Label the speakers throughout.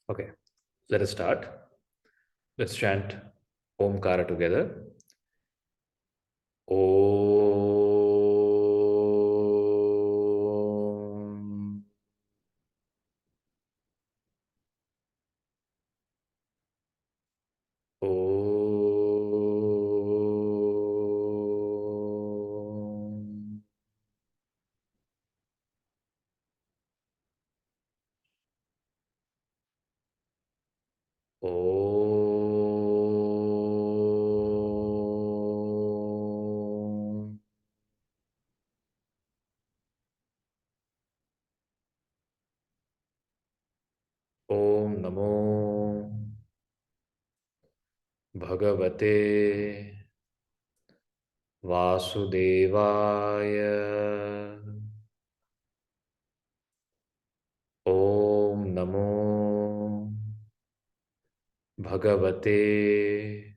Speaker 1: Okay, let us start. Let's chant Omkara together. Om. Om. Om. Om Namo Bhagavate Vasudevaya. Om Namo Bhagavate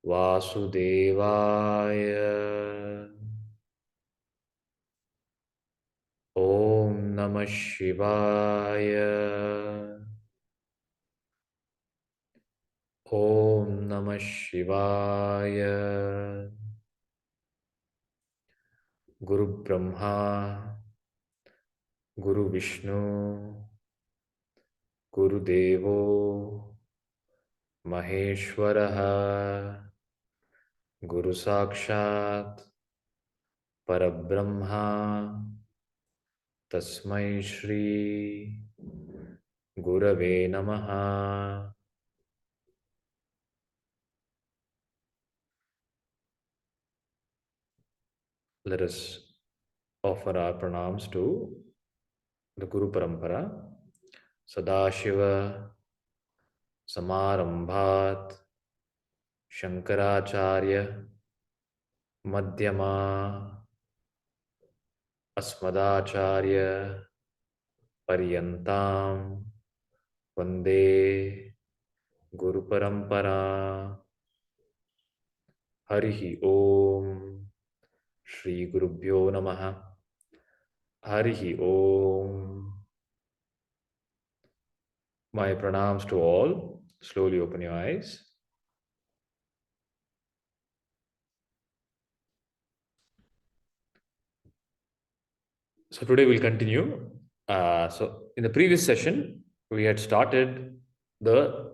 Speaker 1: Vasudevaya. Om Namah Shivaya. Om Namah Shivaya. Guru Brahma, Guru Vishnu, Guru Devo, Maheshwaraha, Guru Sakshat, Parabrahma, Tasmai Shri, Gurave Namaha. Let us offer our pranams to the Guru Parampara. Sadashiva Samarambhat Shankaracharya Madhyama Asmadacharya Paryantam Vande Guru Parampara. Harihi Om Shri Gurubhyo Namaha. Harihi Om. My pranams to all. Slowly open your eyes. So today we'll continue. So in the previous session, we had started the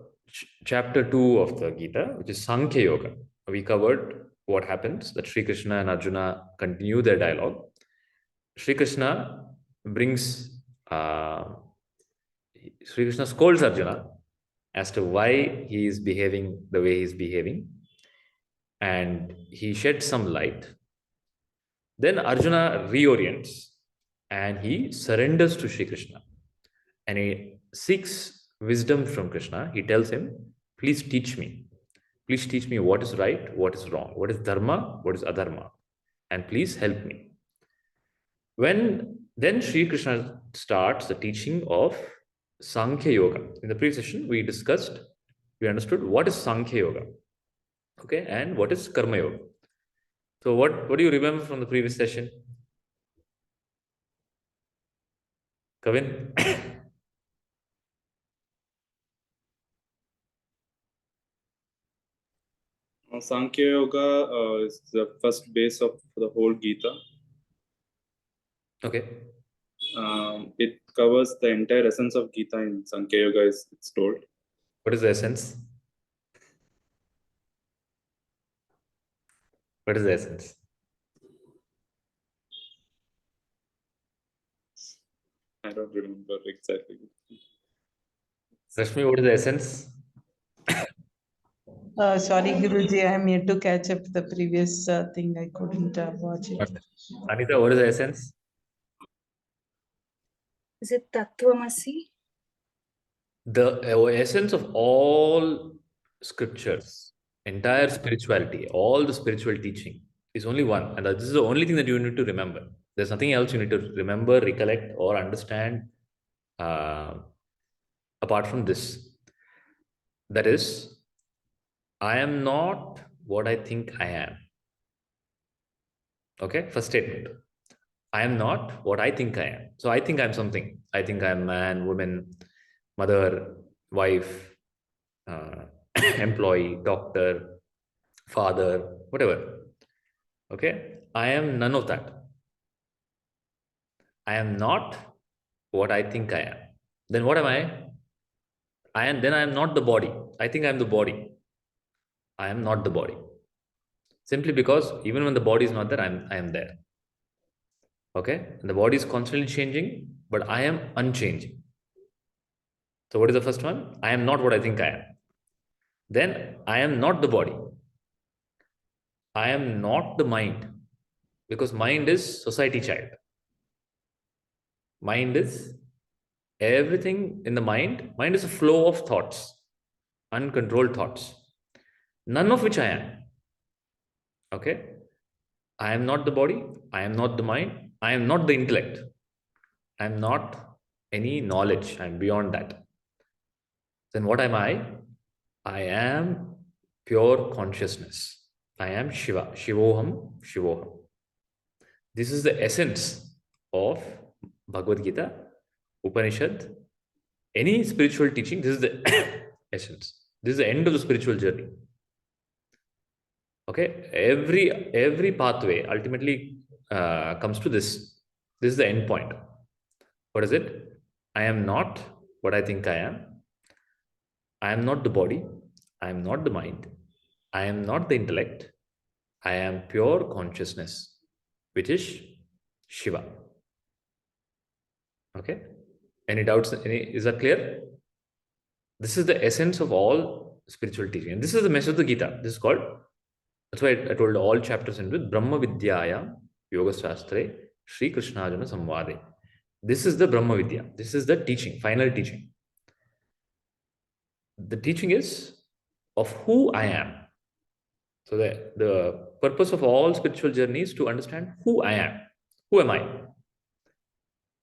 Speaker 1: chapter 2 of the Gita, which is Sankhya Yoga. We covered what happens, that Sri Krishna and Arjuna continue their dialogue. Sri Krishna brings, Sri Krishna scolds Arjuna as to why he is behaving the way he is behaving, and he sheds some light. Then Arjuna reorients and he surrenders to Sri Krishna and he seeks wisdom from Krishna. He tells him, please teach me. Please teach me what is right, what is wrong, what is dharma, what is adharma, and please help me. When then Sri Krishna starts the teaching of Sankhya Yoga. In the previous session, we understood what is Sankhya Yoga, okay, and what is Karma Yoga. So what do you remember from the previous session? Kavin?
Speaker 2: Sankhya Yoga is the first base of the whole Gita.
Speaker 1: Okay.
Speaker 2: It covers the entire essence of Gita in Sankhya Yoga, it's told.
Speaker 1: What is the essence? What is the essence?
Speaker 2: I don't remember exactly.
Speaker 1: Rashmi, what is the essence?
Speaker 3: Sorry, Guruji, I'm yet to catch up the previous thing. I couldn't watch it.
Speaker 1: Anita, what is the essence?
Speaker 4: Is it Tattvamasi?
Speaker 1: The essence of all scriptures, entire spirituality, all the spiritual teaching is only one. And this is the only thing that you need to remember. There's nothing else you need to remember, recollect, or understand apart from this. That is, I am not what I think I am. Okay, first statement. I am not what I think I am. So I think I'm something. I think I'm man, woman, mother, wife, employee, doctor, father, whatever. Okay, I am none of that. I am not what I think I am. Then what am I? I am not the body. I think I am the body. I am not the body. Simply because even when the body is not there, I am there. Okay? And the body is constantly changing, but I am unchanging. So what is the first one? I am not what I think I am. Then I am not the body. I am not the mind. Because mind is society child. Mind is everything in the mind. Mind is a flow of thoughts, uncontrolled thoughts, none of which I am. Okay? I am not the body. I am not the mind. I am not the intellect. I am not any knowledge. I am beyond that. Then what am I? I am pure consciousness. I am Shiva. Shivoham, Shivoham. This is the essence of Bhagavad Gita, Upanishad, any spiritual teaching. This is the essence. This is the end of the spiritual journey. Okay, every pathway ultimately comes to this. This is the end point. What is it? I am not what I think I am. I am not the body. I am not the mind. I am not the intellect. I am pure consciousness, which is Shiva. Okay. Any doubts? Is that clear? This is the essence of all spiritual teaching. And this is the message of the Gita. This is called, that's why I told all chapters in with Brahma Vidyaya Yoga Shastre Sri Krishnajana Samvade. This is the Brahma Vidya. This is the teaching, final teaching. The teaching is of who I am. So the purpose of all spiritual journey is to understand who I am. Who am I?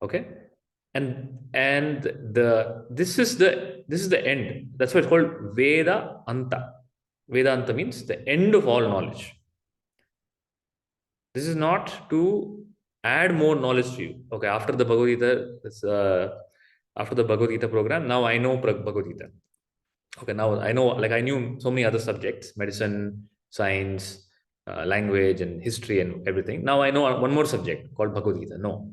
Speaker 1: Okay? And this is the end. That's why it's called Veda Anta. Veda Anta means the end of all knowledge. This is not to add more knowledge to you. Okay, after the Bhagavad Gita, after the Bhagavad Gita program, now I know Bhagavad Gita. Okay, now I know, like I knew so many other subjects, medicine, science, language and history and everything. Now I know one more subject called Bhagavad Gita. No.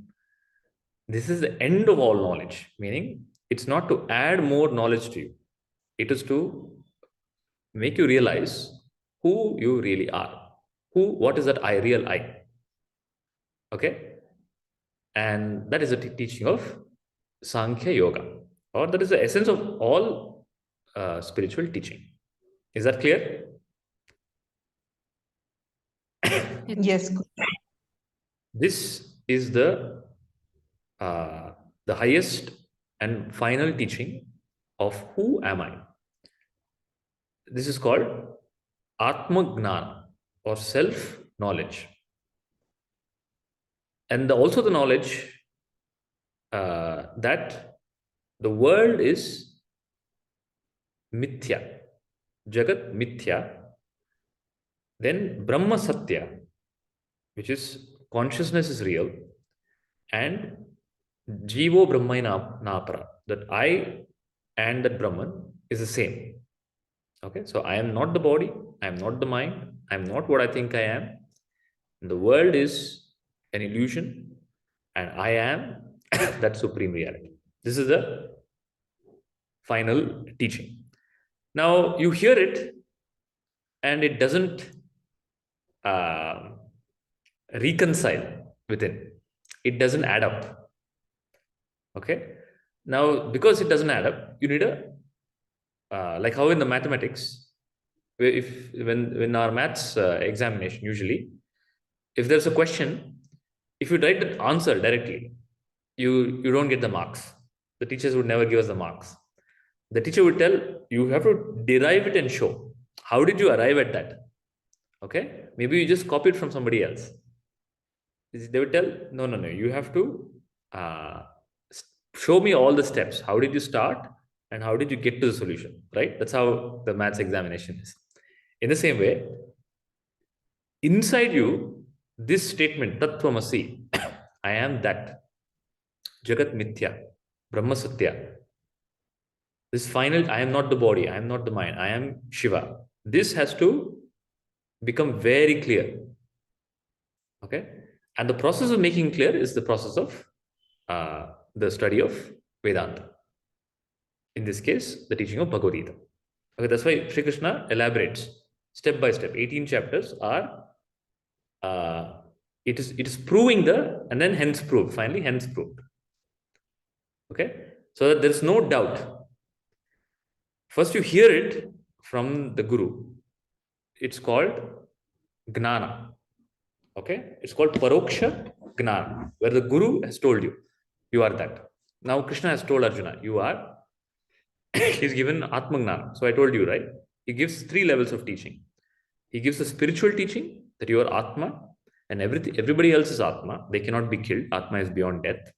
Speaker 1: This is the end of all knowledge, meaning it's not to add more knowledge to you. It is to make you realize who you really are. What is that real I? Okay? And that is the teaching of Sankhya Yoga, or that is the essence of all spiritual teaching. Is that clear?
Speaker 3: Yes.
Speaker 1: This is the highest and final teaching of who am I. This is called Atma Gnana, or self-knowledge. And also the knowledge that the world is mithya, Jagat mithya, then Brahma Satya, which is consciousness is real, and Jivo Brahmaina Napara, that I and that Brahman is the same. Okay, so I am not the body, I am not the mind, I am not what I think I am. The world is an illusion, and I am that supreme reality. This is the final teaching. Now you hear it, and it doesn't reconcile within. It doesn't add up. Okay. Now, because it doesn't add up, you need a like how in the mathematics, when our maths examination, usually, if there's a question, if you write the answer directly, you don't get the marks. The teachers would never give us the marks. The teacher would tell you have to derive it and show. How did you arrive at that? Okay, maybe you just copied from somebody else. They would tell, no, you have to show me all the steps. How did you start and how did you get to the solution, right? That's how the maths examination is. In the same way, inside you, this statement, Tattvamasi, I am that, Jagat Mithya, Brahma Satya, This final, I am not the body, I am not the mind, I am Shiva. This has to become very clear. Okay. And the process of making clear is the process of the study of Vedanta. In this case, the teaching of Bhagavad Gita. Okay, that's why Sri Krishna elaborates step by step. 18 chapters are it is proving the and then hence proved, finally hence proved. Okay, so that there's no doubt. First, you hear it from the Guru. It's called Jnana. Okay, it's called Paroksha Jnana, where the Guru has told you, you are that. Now Krishna has told Arjuna, you are. He's given Atma Jnana. So I told you, right? He gives 3 levels of teaching. He gives the spiritual teaching that you are Atma and everybody else is Atma. They cannot be killed. Atma is beyond death.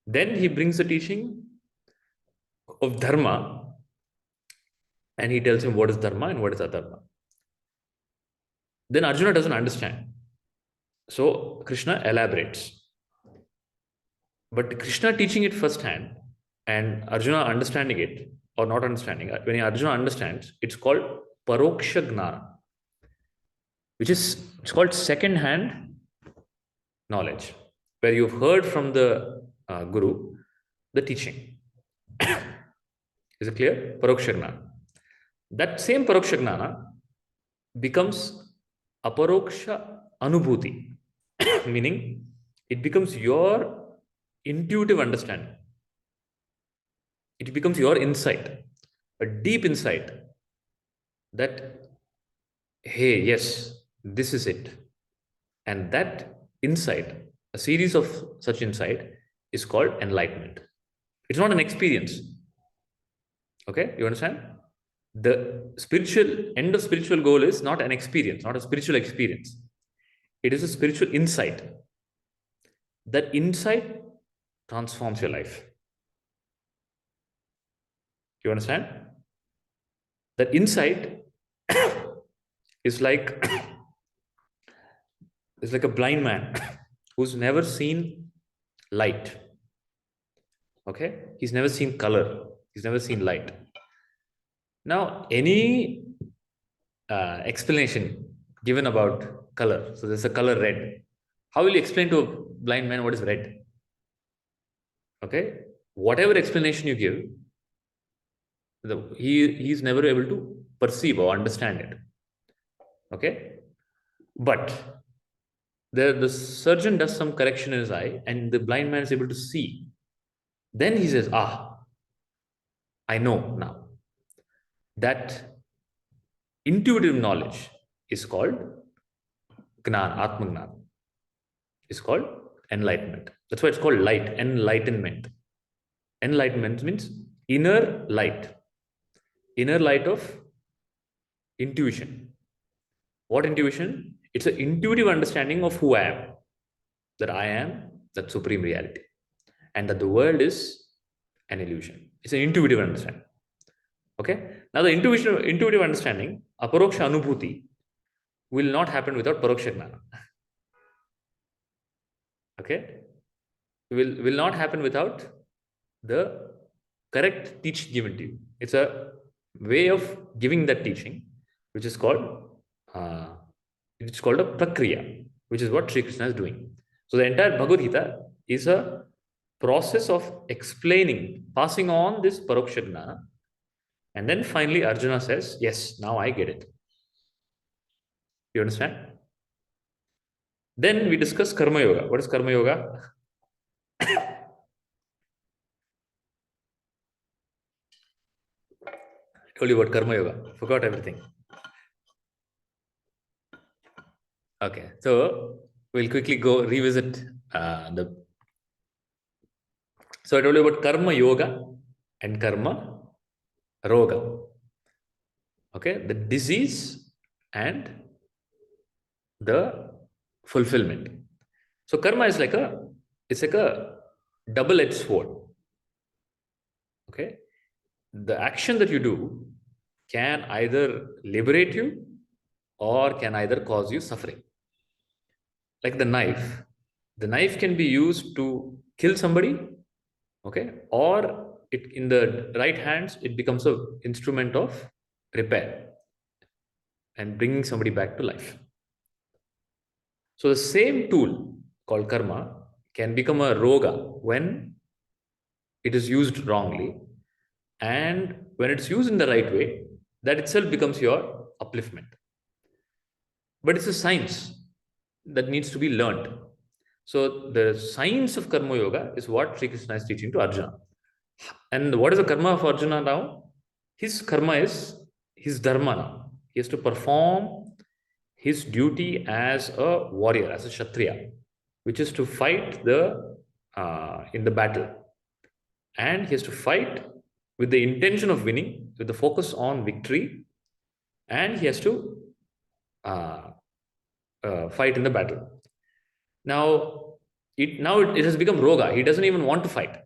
Speaker 1: Then he brings the teaching of Dharma and he tells him what is Dharma and what is Adharma. Then Arjuna doesn't understand. So Krishna elaborates. But Krishna teaching it firsthand and Arjuna understanding it or not understanding, when Arjuna understands, it's called Paroksha Jnana, which is it's called second-hand knowledge, where you've heard from the Guru the teaching. Is it clear? Paroksha Jnana. That same Paroksha Jnana becomes Aparoksha Anubhuti, meaning it becomes your intuitive understanding. It becomes your insight, a deep insight that, hey, yes, this is it. And that insight, a series of such insight, is called enlightenment. It's not an experience. Okay, you understand? The spiritual end of spiritual goal is not an experience, not a spiritual experience. It is a spiritual insight. That insight transforms your life. You understand? That insight is like a blind man who's never seen light. Okay? He's never seen color. He's never seen light. Now, any explanation given about color, so there's a color red. How will you explain to a blind man what is red? Okay? Whatever explanation you give, he's never able to perceive or understand it. Okay? But the surgeon does some correction in his eye and the blind man is able to see. Then he says, I know now. That intuitive knowledge is called Jnana, Atma Jnana. It's called enlightenment. That's why it's called light, enlightenment. Enlightenment means inner light of intuition. What intuition? It's an intuitive understanding of who I am. That I am that supreme reality. And that the world is an illusion. It's an intuitive understanding. Okay? Now the intuitive understanding, aparoksha anubhuti, will not happen without paroksha jnana. Okay? Will not happen without the correct teaching given to you. It's a way of giving that teaching, which is called a prakriya, which is what Sri Krishna is doing. So the entire Bhagavad Gita is a process of explaining, passing on this paroksha jnana, and then finally Arjuna says, yes, now I get it. You understand? Then we discuss Karma Yoga. What is Karma Yoga? I told you about Karma Yoga. Forgot everything. Okay, so we'll quickly go revisit So I told you about Karma Yoga and Karma Roga. Okay, the disease and the fulfillment. So karma is like a double-edged sword. Okay, the action that you do can either liberate you or can either cause you suffering. Like the knife can be used to kill somebody, okay, or in the right hands, it becomes an instrument of repair and bringing somebody back to life. So the same tool called karma can become a roga when it is used wrongly, and when it's used in the right way, that itself becomes your upliftment. But it's a science that needs to be learned. So the science of karma yoga is what Sri Krishna is teaching to Arjuna. And what is the karma of Arjuna now? His karma is his dharma now. He has to perform his duty as a warrior, as a kshatriya, which is to fight in the battle. And he has to fight with the intention of winning, with the focus on victory, and he has to fight in the battle. Now, it has become roga. He doesn't even want to fight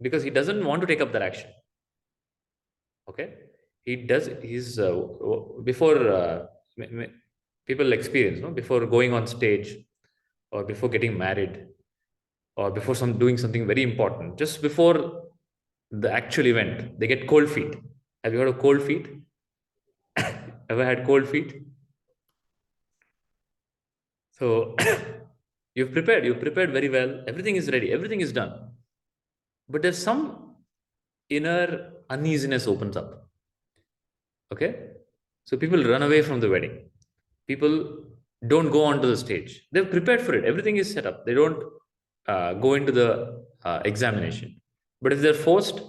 Speaker 1: because he doesn't want to take up that action. Okay, before people experience, no, before going on stage, or before getting married, or before doing something very important, just before the actual event, they get cold feet. Have you heard of cold feet? Ever had cold feet? So you've prepared very well, everything is ready, everything is done, but there's some inner uneasiness opens up. Okay, so people run away from the wedding, people don't go onto the stage. They've prepared for it, everything is set up, they don't go into the examination. But if they're forced,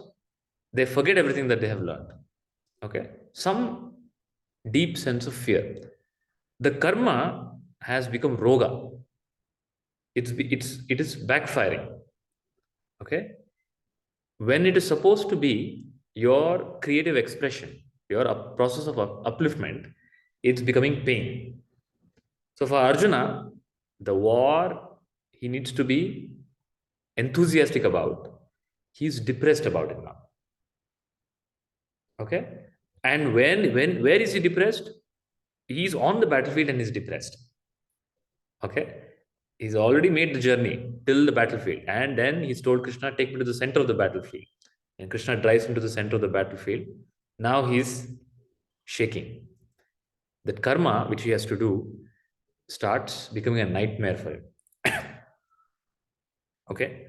Speaker 1: they forget everything that they have learned. Okay, some deep sense of fear. The karma has become roga. It is backfiring. Okay, when it is supposed to be your creative expression, your process of upliftment, it's becoming pain. So for Arjuna, the war he needs to be enthusiastic about, he's depressed about it now. Okay, and where is he depressed? He's on the battlefield and he's depressed. Okay, he's already made the journey till the battlefield, and then he's told Krishna, take me to the center of the battlefield, and Krishna drives him to the center of the battlefield. Now he's shaking. That karma which he has to do starts becoming a nightmare for him. Okay,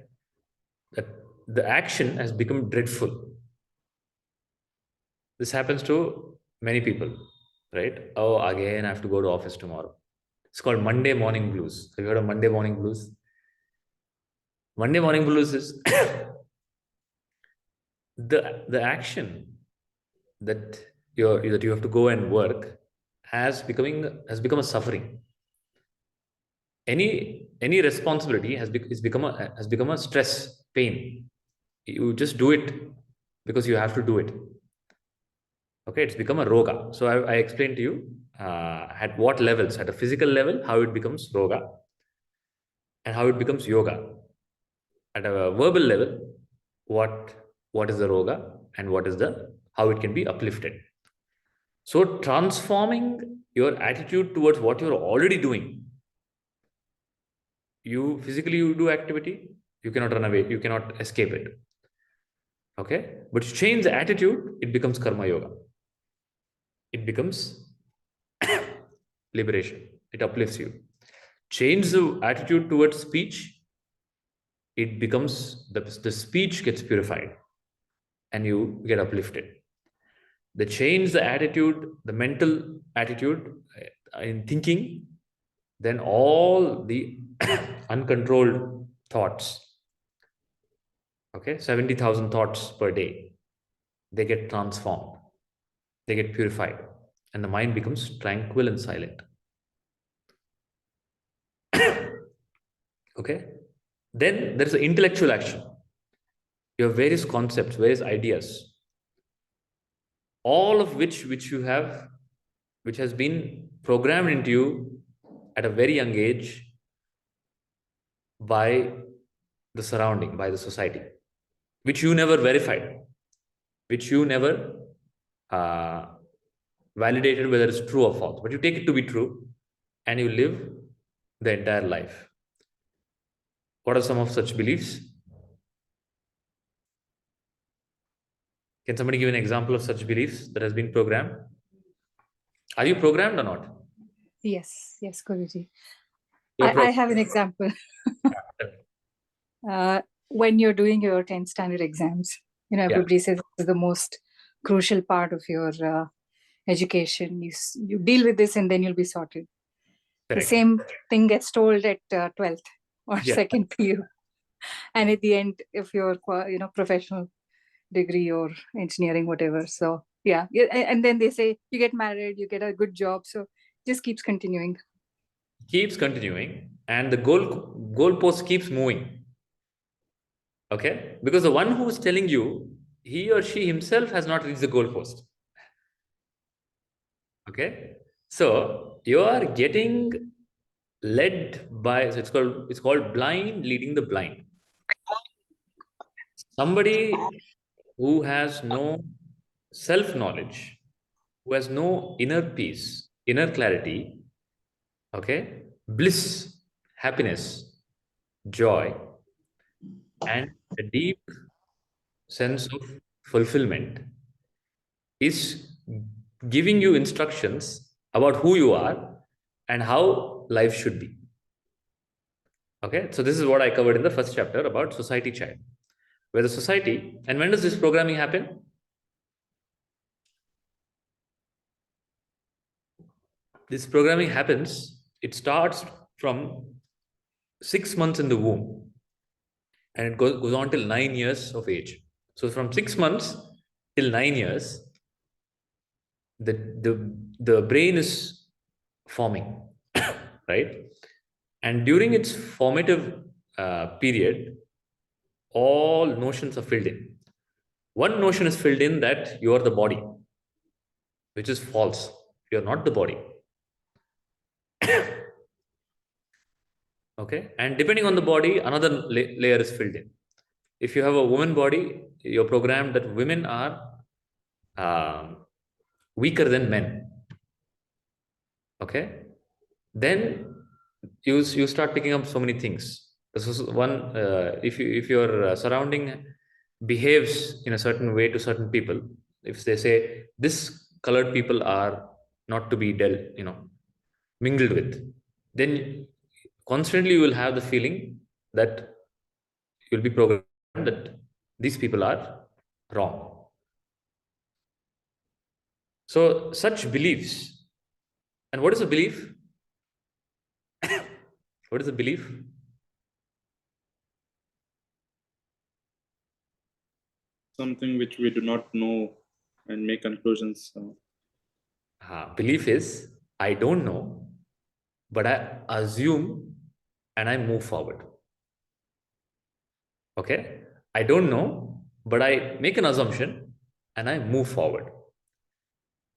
Speaker 1: that the action has become dreadful. This happens to many people, right? Oh, again I have to go to office tomorrow. It's called Monday morning blues. Have you heard of Monday morning blues? Monday morning blues is the action that you have to go and work has become a suffering. Any responsibility has become a stress, pain. You just do it because you have to do it. Okay, it's become a roga. So I explained to you at what levels, at a physical level, how it becomes roga and how it becomes yoga. At a verbal level, what is the roga and how it can be uplifted. So transforming your attitude towards what you're already doing. You do activity, you cannot run away, you cannot escape it. Okay, but you change the attitude, it becomes karma yoga. It becomes liberation. It uplifts you. Change the attitude towards speech, it becomes the speech gets purified and you get uplifted. The change the attitude, the mental attitude in thinking, then all the uncontrolled thoughts, okay, 70,000 thoughts per day, they get transformed, they get purified, and the mind becomes tranquil and silent. Okay, then there is an intellectual action. You have various concepts, various ideas, all of which has been programmed into you at a very young age by the surrounding, by the society, which you never verified, which you never validated whether it's true or false, but you take it to be true and you live the entire life. What are some of such beliefs? Can somebody give an example of such beliefs that has been programmed? Are you programmed or not?
Speaker 4: Yes, yes, Guruji.
Speaker 1: You're
Speaker 4: I have an example. When you're doing your 10th standard exams,
Speaker 1: Yeah.
Speaker 4: everybody says this is the most crucial part of your education. You deal with this and then you'll be sorted.
Speaker 1: Correct.
Speaker 4: The same thing gets told at 12th or
Speaker 1: Yeah.
Speaker 4: second PU. And at the end, if you're, professional degree or engineering, whatever. So yeah. And then they say you get married, you get a good job. So just keeps continuing.
Speaker 1: Keeps continuing, and the goalpost keeps moving. Okay? Because the one who is telling you, he or she himself has not reached the goalpost. Okay? So you are getting led by, so it's called blind leading the blind. Somebody who has no self-knowledge, who has no inner peace, inner clarity, okay, bliss, happiness, joy, and a deep sense of fulfillment is giving you instructions about who you are and how life should be. Okay, so this is what I covered in the first chapter about society child, where the society, and when does this programming happen? This programming happens, it starts from 6 months in the womb and it goes on till 9 years of age. So from 6 months till 9 years, the brain is forming, right? And during its formative period, all notions are filled in. One notion is filled in that you are the body, which is false. You are not the body. Okay, and depending on the body, another layer is filled in. If you have a woman body, you're programmed that women are weaker than men. Okay, then you start picking up so many things. This is one. If your surrounding behaves in a certain way to certain people, if they say this colored people are not to be mingled with, then constantly you will have the feeling that you'll be programmed that these people are wrong. So such beliefs, and what is a belief? What is a belief?
Speaker 2: Something which we do not know and make conclusions.
Speaker 1: Belief is I don't know, but I assume and I move forward. Okay, I don't know, but I make an assumption and I move forward.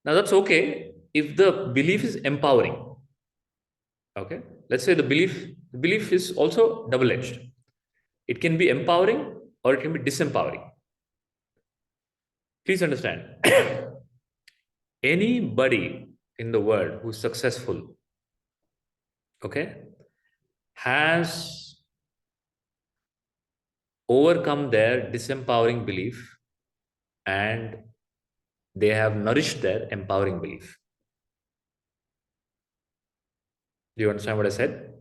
Speaker 1: Now that's okay if the belief is empowering. Okay, let's say the belief is also double-edged. It can be empowering or it can be disempowering. Please understand. Anybody in the world who's successful, okay, has overcome their disempowering belief and they have nourished their empowering belief. Do you understand what I said?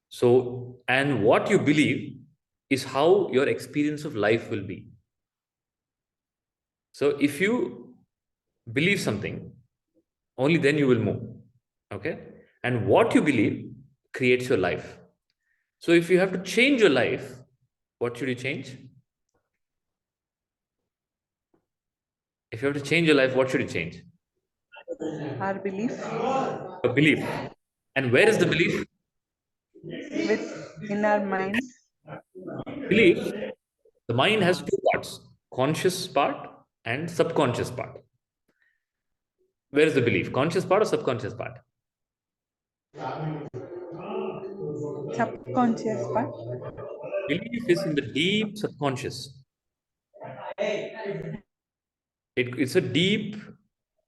Speaker 1: So, and what you believe is how your experience of life will be. So, if you believe something, only then you will move. Okay? And what you believe creates your life. So, if you have to change your life, what should you change? If you have to change your life, what should you change?
Speaker 3: Our belief
Speaker 1: A belief. And where is the belief?
Speaker 3: in our mind.
Speaker 1: Belief, the mind has two parts, conscious part and subconscious part. Where is the belief? Conscious part or subconscious part?
Speaker 3: Subconscious part.
Speaker 1: Belief is in the deep subconscious. It's a deep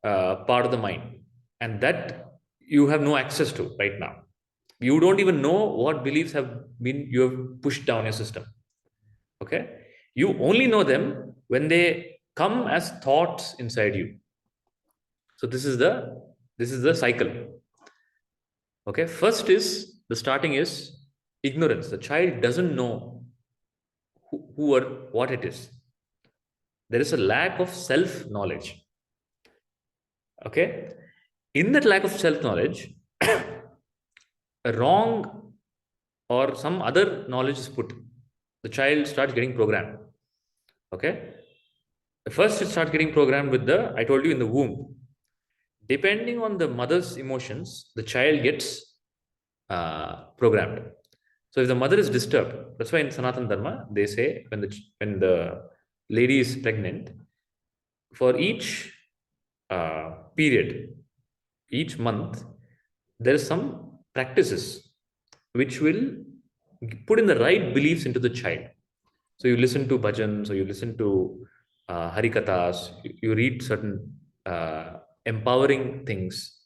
Speaker 1: part of the mind, and that you have no access to right now. You don't even know what beliefs you have pushed down your system. Okay, you only know them when they come as thoughts inside you. So this is the cycle. Okay, first is the starting is ignorance. The child doesn't know who or what it is. There is a lack of self knowledge. Okay, in that lack of self knowledge, a wrong or some other knowledge is put. The child starts getting programmed. Okay, first it starts getting programmed with I told you, in the womb. Depending on the mother's emotions, the child gets programmed. So if the mother is disturbed, that's why in Sanatana Dharma they say when the lady is pregnant, for each period, each month, there is some practices which will put in the right beliefs into the child. So you listen to bhajans, or you listen to harikathas, you read certain empowering things.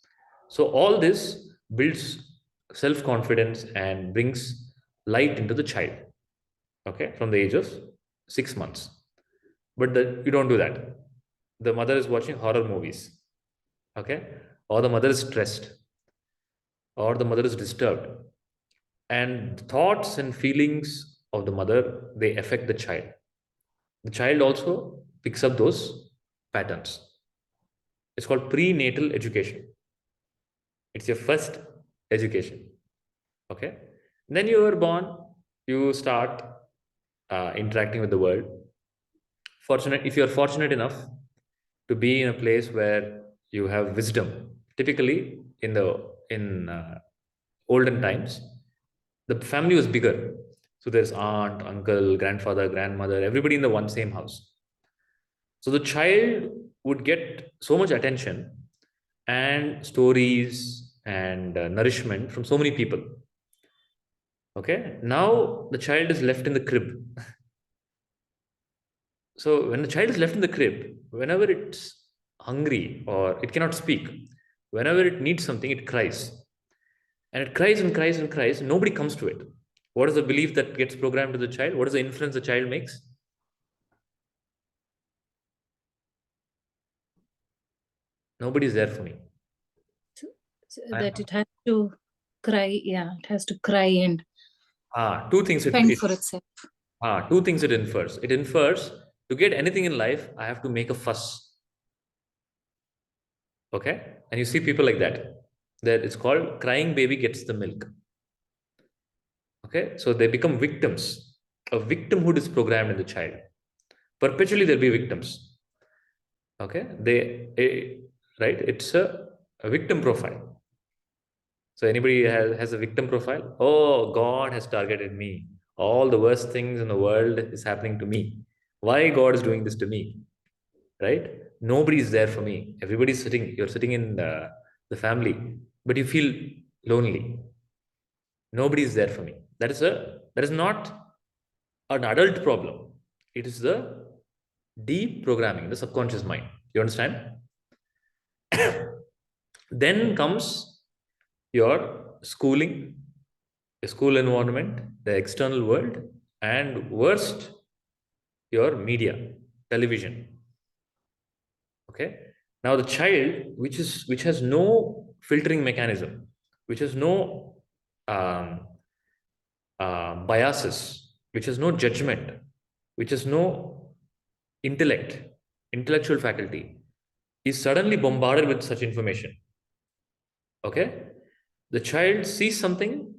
Speaker 1: So all this builds self-confidence and brings light into the child. Okay, from the age of 6 months. But you don't do that. The mother is watching horror movies. Okay, or the mother is stressed, or the mother is disturbed, and thoughts and feelings of the mother, they affect the child. The child also picks up those patterns. It's called prenatal education. It's your first education. Okay, then you are born, you start interacting with the world. If you're fortunate enough to be in a place where you have wisdom, typically in olden times, the family was bigger. So there's aunt, uncle, grandfather, grandmother, everybody in the one same house. So the child would get so much attention and stories and nourishment from so many people. Okay, now the child is left in the crib. So when the child is left in the crib, whenever it's hungry or it cannot speak, whenever it needs something, it cries. And it cries and cries and cries. Nobody comes to it. What is the belief that gets programmed to the child? What is the inference the child makes? Nobody is there for me.
Speaker 5: That it has to cry. Yeah, it has to cry and
Speaker 1: Two things
Speaker 5: fend for itself.
Speaker 1: Two things it infers. It infers, to get anything in life, I have to make a fuss. Okay? And you see people like that. That it's called crying baby gets the milk. Okay? So they become victims. A victimhood is programmed in the child. Perpetually there'll be victims. Okay? Right? It's a victim profile. So anybody has a victim profile? Oh, God has targeted me. All the worst things in the world is happening to me. Why God is doing this to me? Right? Nobody is there for me. Everybody's sitting. You're sitting in the family, but you feel lonely. Nobody is there for me. That is not an adult problem. It is the deep programming, the subconscious mind. You understand? Then comes your schooling, the school environment, the external world, and worst, your media, television. Okay. Now the child, which has no filtering mechanism, which has no biases, which has no judgment, which has no intellectual faculty, is suddenly bombarded with such information. Okay, the child sees something.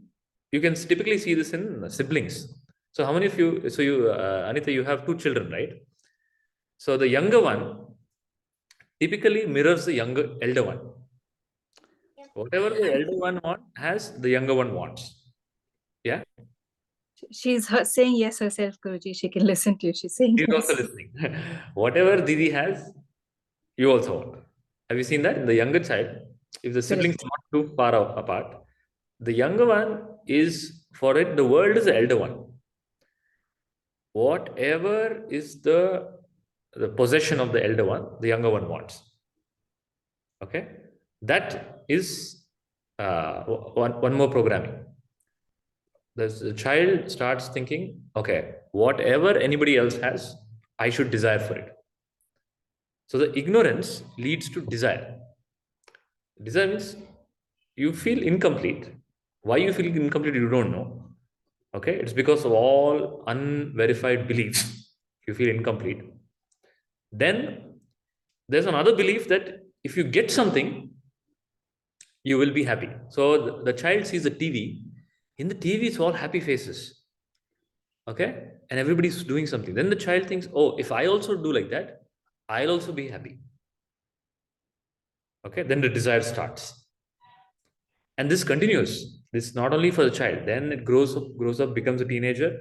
Speaker 1: You can typically see this in siblings. So how many of you? So you, Anita, you have 2 children, right? So the younger one typically mirrors the elder one. Whatever the elder one has, the younger one wants. Yeah.
Speaker 5: She's saying yes herself, Guruji. She can listen to you. She's saying
Speaker 1: She's
Speaker 5: yes.
Speaker 1: also listening. Whatever Didi has, you also want. Have you seen that in the younger child? If the siblings are not too far apart, the younger one is, for it, the world is the elder one. Whatever is the possession of the elder one, the younger one wants. Okay, that is one more programming. The child starts thinking, okay, whatever anybody else has, I should desire for it. So the ignorance leads to desire. Desire means you feel incomplete. Why you feel incomplete, you don't know. Okay, it's because of all unverified beliefs. You feel incomplete. Then there's another belief that if you get something, you will be happy. So the child sees the TV. In the TV, it's all happy faces. Okay, and everybody's doing something. Then the child thinks, oh, if I also do like that, I'll also be happy. Okay, then the desire starts. And this continues. This is not only for the child. Then it grows up, becomes a teenager.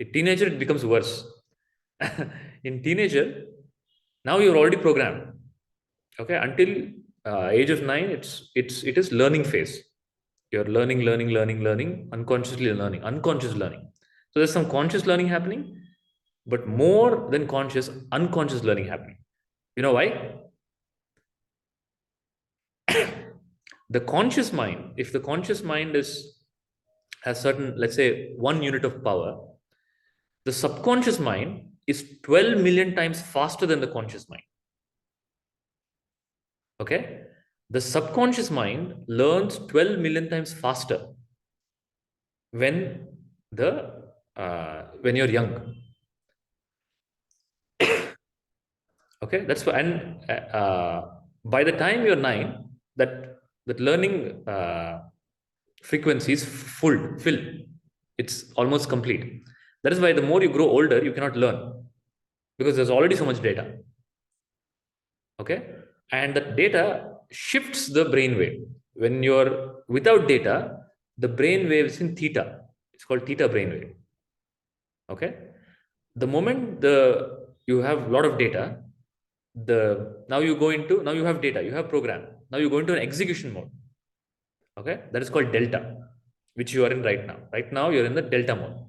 Speaker 1: In teenager, it becomes worse. In teenager, now you're already programmed. Okay, until age of 9, it is learning phase. You're learning, unconsciously learning, unconscious learning. So there's some conscious learning happening, but more than conscious, unconscious learning happening. You know why? The conscious mind, if the conscious mind has certain, let's say, 1 unit of power, the subconscious mind is 12 million times faster than the conscious mind. Okay, the subconscious mind learns 12 million times faster when when you're young. Okay, that's why. And by the time you're 9, that learning frequency is filled. It's almost complete. That is why the more you grow older, you cannot learn, because there's already so much data. Okay, and the data shifts the brain wave. When you're without data, the brain wave is in theta. It's called theta brain wave. Okay, the moment you have a lot of data, now you have data, you have program. Now you go into an execution mode. Okay, that is called delta, which you are in right now. Right now you're in the delta mode.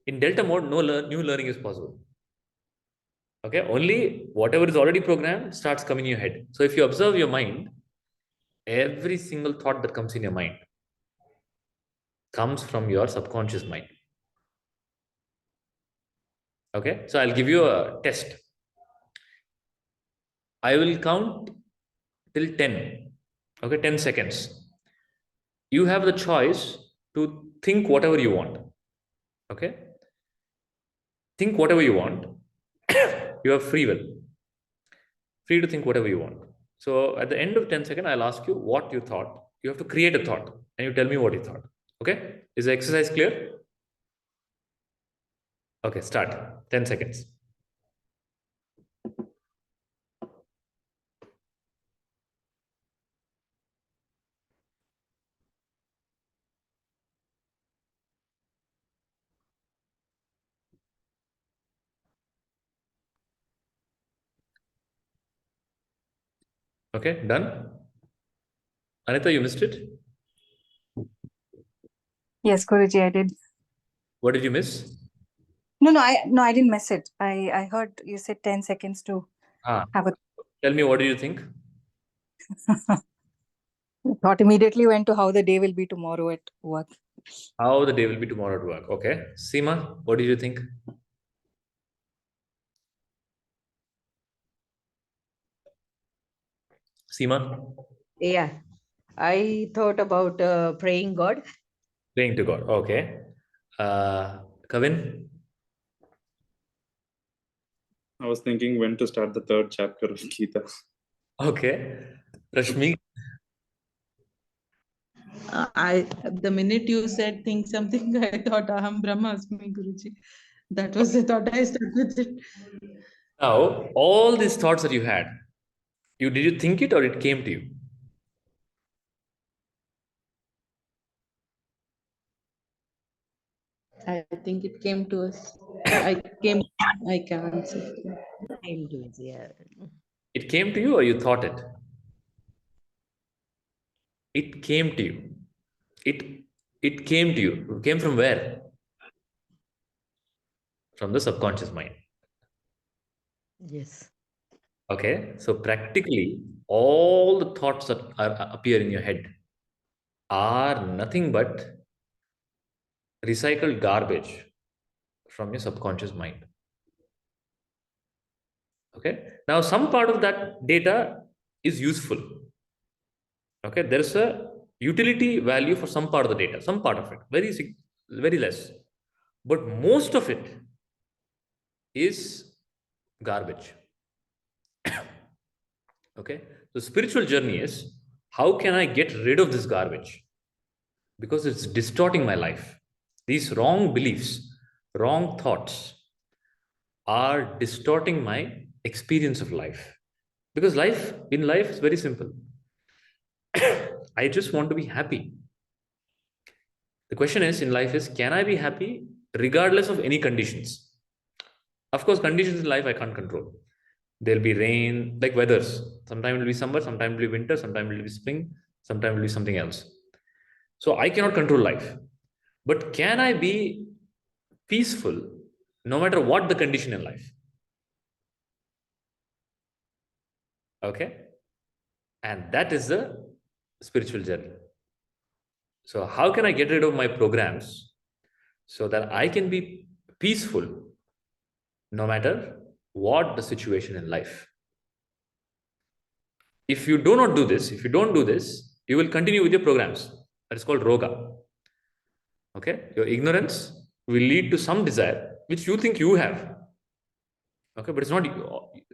Speaker 1: In delta mode, no new learning is possible. Okay, only whatever is already programmed starts coming in your head. So if you observe your mind, every single thought that comes in your mind comes from your subconscious mind. Okay, so I'll give you a test. I will count till 10. Okay, 10 seconds. You have the choice to think whatever you want. Okay, think whatever you want. You have free will, free to think whatever you want. So at the end of 10 seconds, I'll ask you what you thought. You have to create a thought and you tell me what you thought. Okay, is the exercise clear? Okay, start. 10 seconds. Okay, done. Anita, you missed it.
Speaker 4: Yes, Guruji, I did.
Speaker 1: What did you miss?
Speaker 4: No, I didn't miss it. I heard you said 10 seconds to have a
Speaker 1: Tell me, what do you think?
Speaker 4: thought. Immediately went to how the day will be tomorrow at work.
Speaker 1: How the day will be tomorrow at work. Okay. Seema, what did you think? Seema?
Speaker 3: Yeah, I thought about praying God.
Speaker 1: Praying to God. Okay. Kavin?
Speaker 2: I was thinking when to start the third chapter of Gita.
Speaker 1: Okay. Rashmi?
Speaker 3: The minute you said think something, I thought Aham Brahmasmi, Guruji. That was the thought I started with it.
Speaker 1: Now, all these thoughts that you had, did you think it or it came to you?
Speaker 3: I think it came to us. I can't say.
Speaker 6: Came to us, yeah.
Speaker 1: It came to you or you thought it? It came to you. It came to you. It came from where? From the subconscious mind.
Speaker 6: Yes.
Speaker 1: Okay. So practically, all the thoughts that appear in your head are nothing but recycled garbage from your subconscious mind. Okay. Now, some part of that data is useful. Okay. There's a utility value for some part of the data, some part of it, very less. But most of it is garbage. Okay. The spiritual journey is, how can I get rid of this garbage? Because it's distorting my life. These wrong beliefs, wrong thoughts are distorting my experience of life. Because in life is very simple. I just want to be happy. The question is in life is, can I be happy regardless of any conditions? Of course, conditions in life I can't control. There'll be rain, like weathers. Sometimes it will be summer, sometimes it will be winter, sometimes it will be spring, sometimes it will be something else. So I cannot control life. But can I be peaceful no matter what the condition in life? Okay? And that is the spiritual journey. So how can I get rid of my programs so that I can be peaceful no matter what the situation in life? If you do not do this, if you don't do this, you will continue with your programs. That is called roga. Okay? Your ignorance will lead to some desire which you think you have. Okay? But it's not,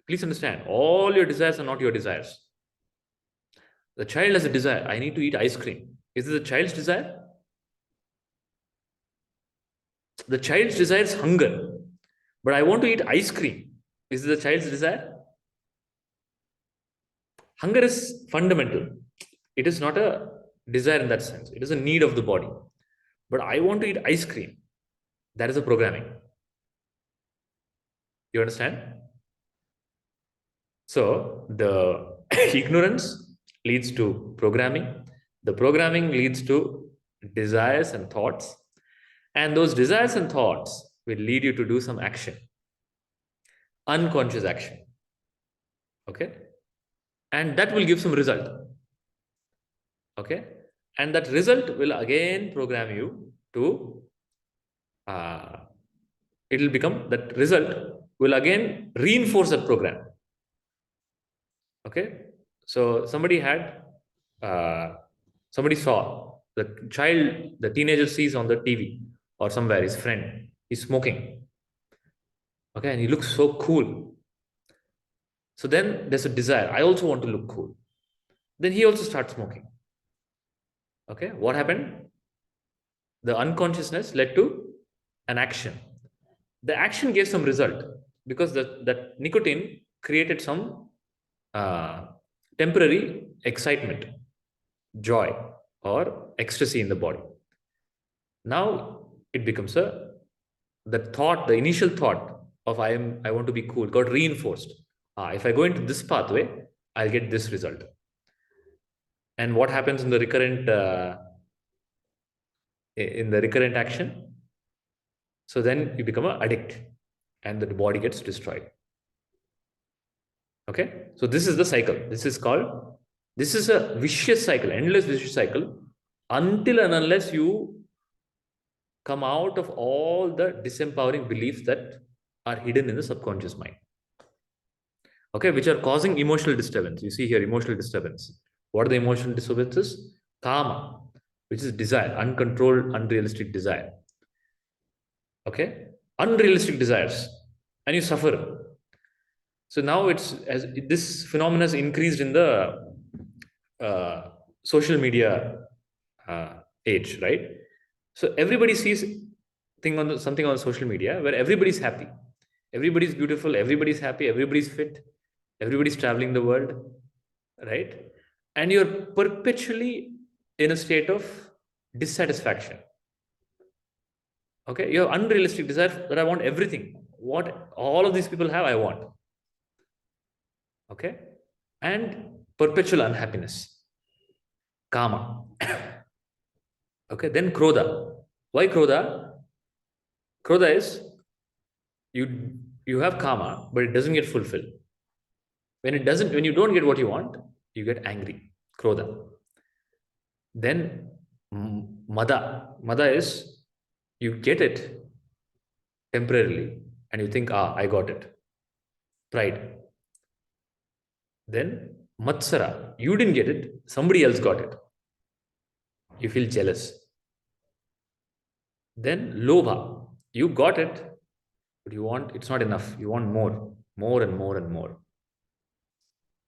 Speaker 1: please understand, all your desires are not your desires. The child has a desire. I need to eat ice cream. Is it the child's desire? The child's desire is hunger. But I want to eat ice cream. Is it the child's desire? Hunger is fundamental. It is not a desire in that sense. It is a need of the body. But I want to eat ice cream. That is a programming. You understand? So the ignorance leads to programming. The programming leads to desires and thoughts. And those desires and thoughts will lead you to do some action. Unconscious action. Okay? And that will give some result. Okay? And that result will again program you to, it will become, that result will again reinforce that program. Okay? So somebody saw the teenager sees on the TV or somewhere his friend is smoking. Okay? And he looks so cool. So then there's a desire. I also want to look cool. Then he also starts smoking. Okay? What happened? The unconsciousness led to an action. The action gave some result because that nicotine created some temporary excitement, joy, or ecstasy in the body. Now it becomes the initial thought of I want to be cool got reinforced. If I go into this pathway, I'll get this result. And what happens in the recurrent action? So then you become an addict and the body gets destroyed. Okay? So this is the cycle. This is a vicious cycle, endless vicious cycle, until and unless you come out of all the disempowering beliefs that are hidden in the subconscious mind. Okay? Which are causing emotional disturbance. You see here, emotional disturbance. What are the emotional disturbances? Kama, which is desire, uncontrolled, unrealistic desire. Okay? Unrealistic desires. And you suffer. So now this phenomenon has increased in the social media age, right? So everybody sees something on social media where everybody's happy. Everybody's beautiful, everybody's happy, everybody's fit, everybody's traveling the world, right? And you're perpetually in a state of dissatisfaction. Okay, you have unrealistic desire that I want everything. What all of these people have, I want. Okay, and perpetual unhappiness. Kama. Okay, then Krodha. Why Krodha? Krodha is you have Kama, but it doesn't get fulfilled. When you don't get what you want, you get angry. Krodha. Then Mada. Mada is you get it temporarily and you think, I got it. Pride. Then Matsara, you didn't get it, somebody else got it. You feel jealous. Then Lobha, you got it, but you want, it's not enough. You want more, more and more and more.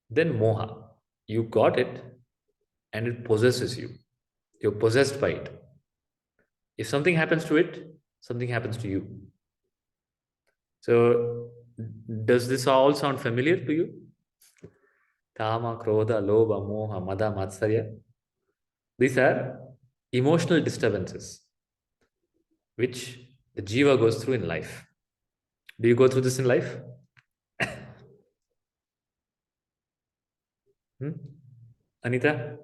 Speaker 1: Then Moha, you got it and it possesses you. You're possessed by it. If something happens to it, something happens to you. So, does this all sound familiar to you? Kama, Krodha, Lobha, Moha, Mada, Matsarya. These are emotional disturbances which the jiva goes through in life. Do you go through this in life? Anita?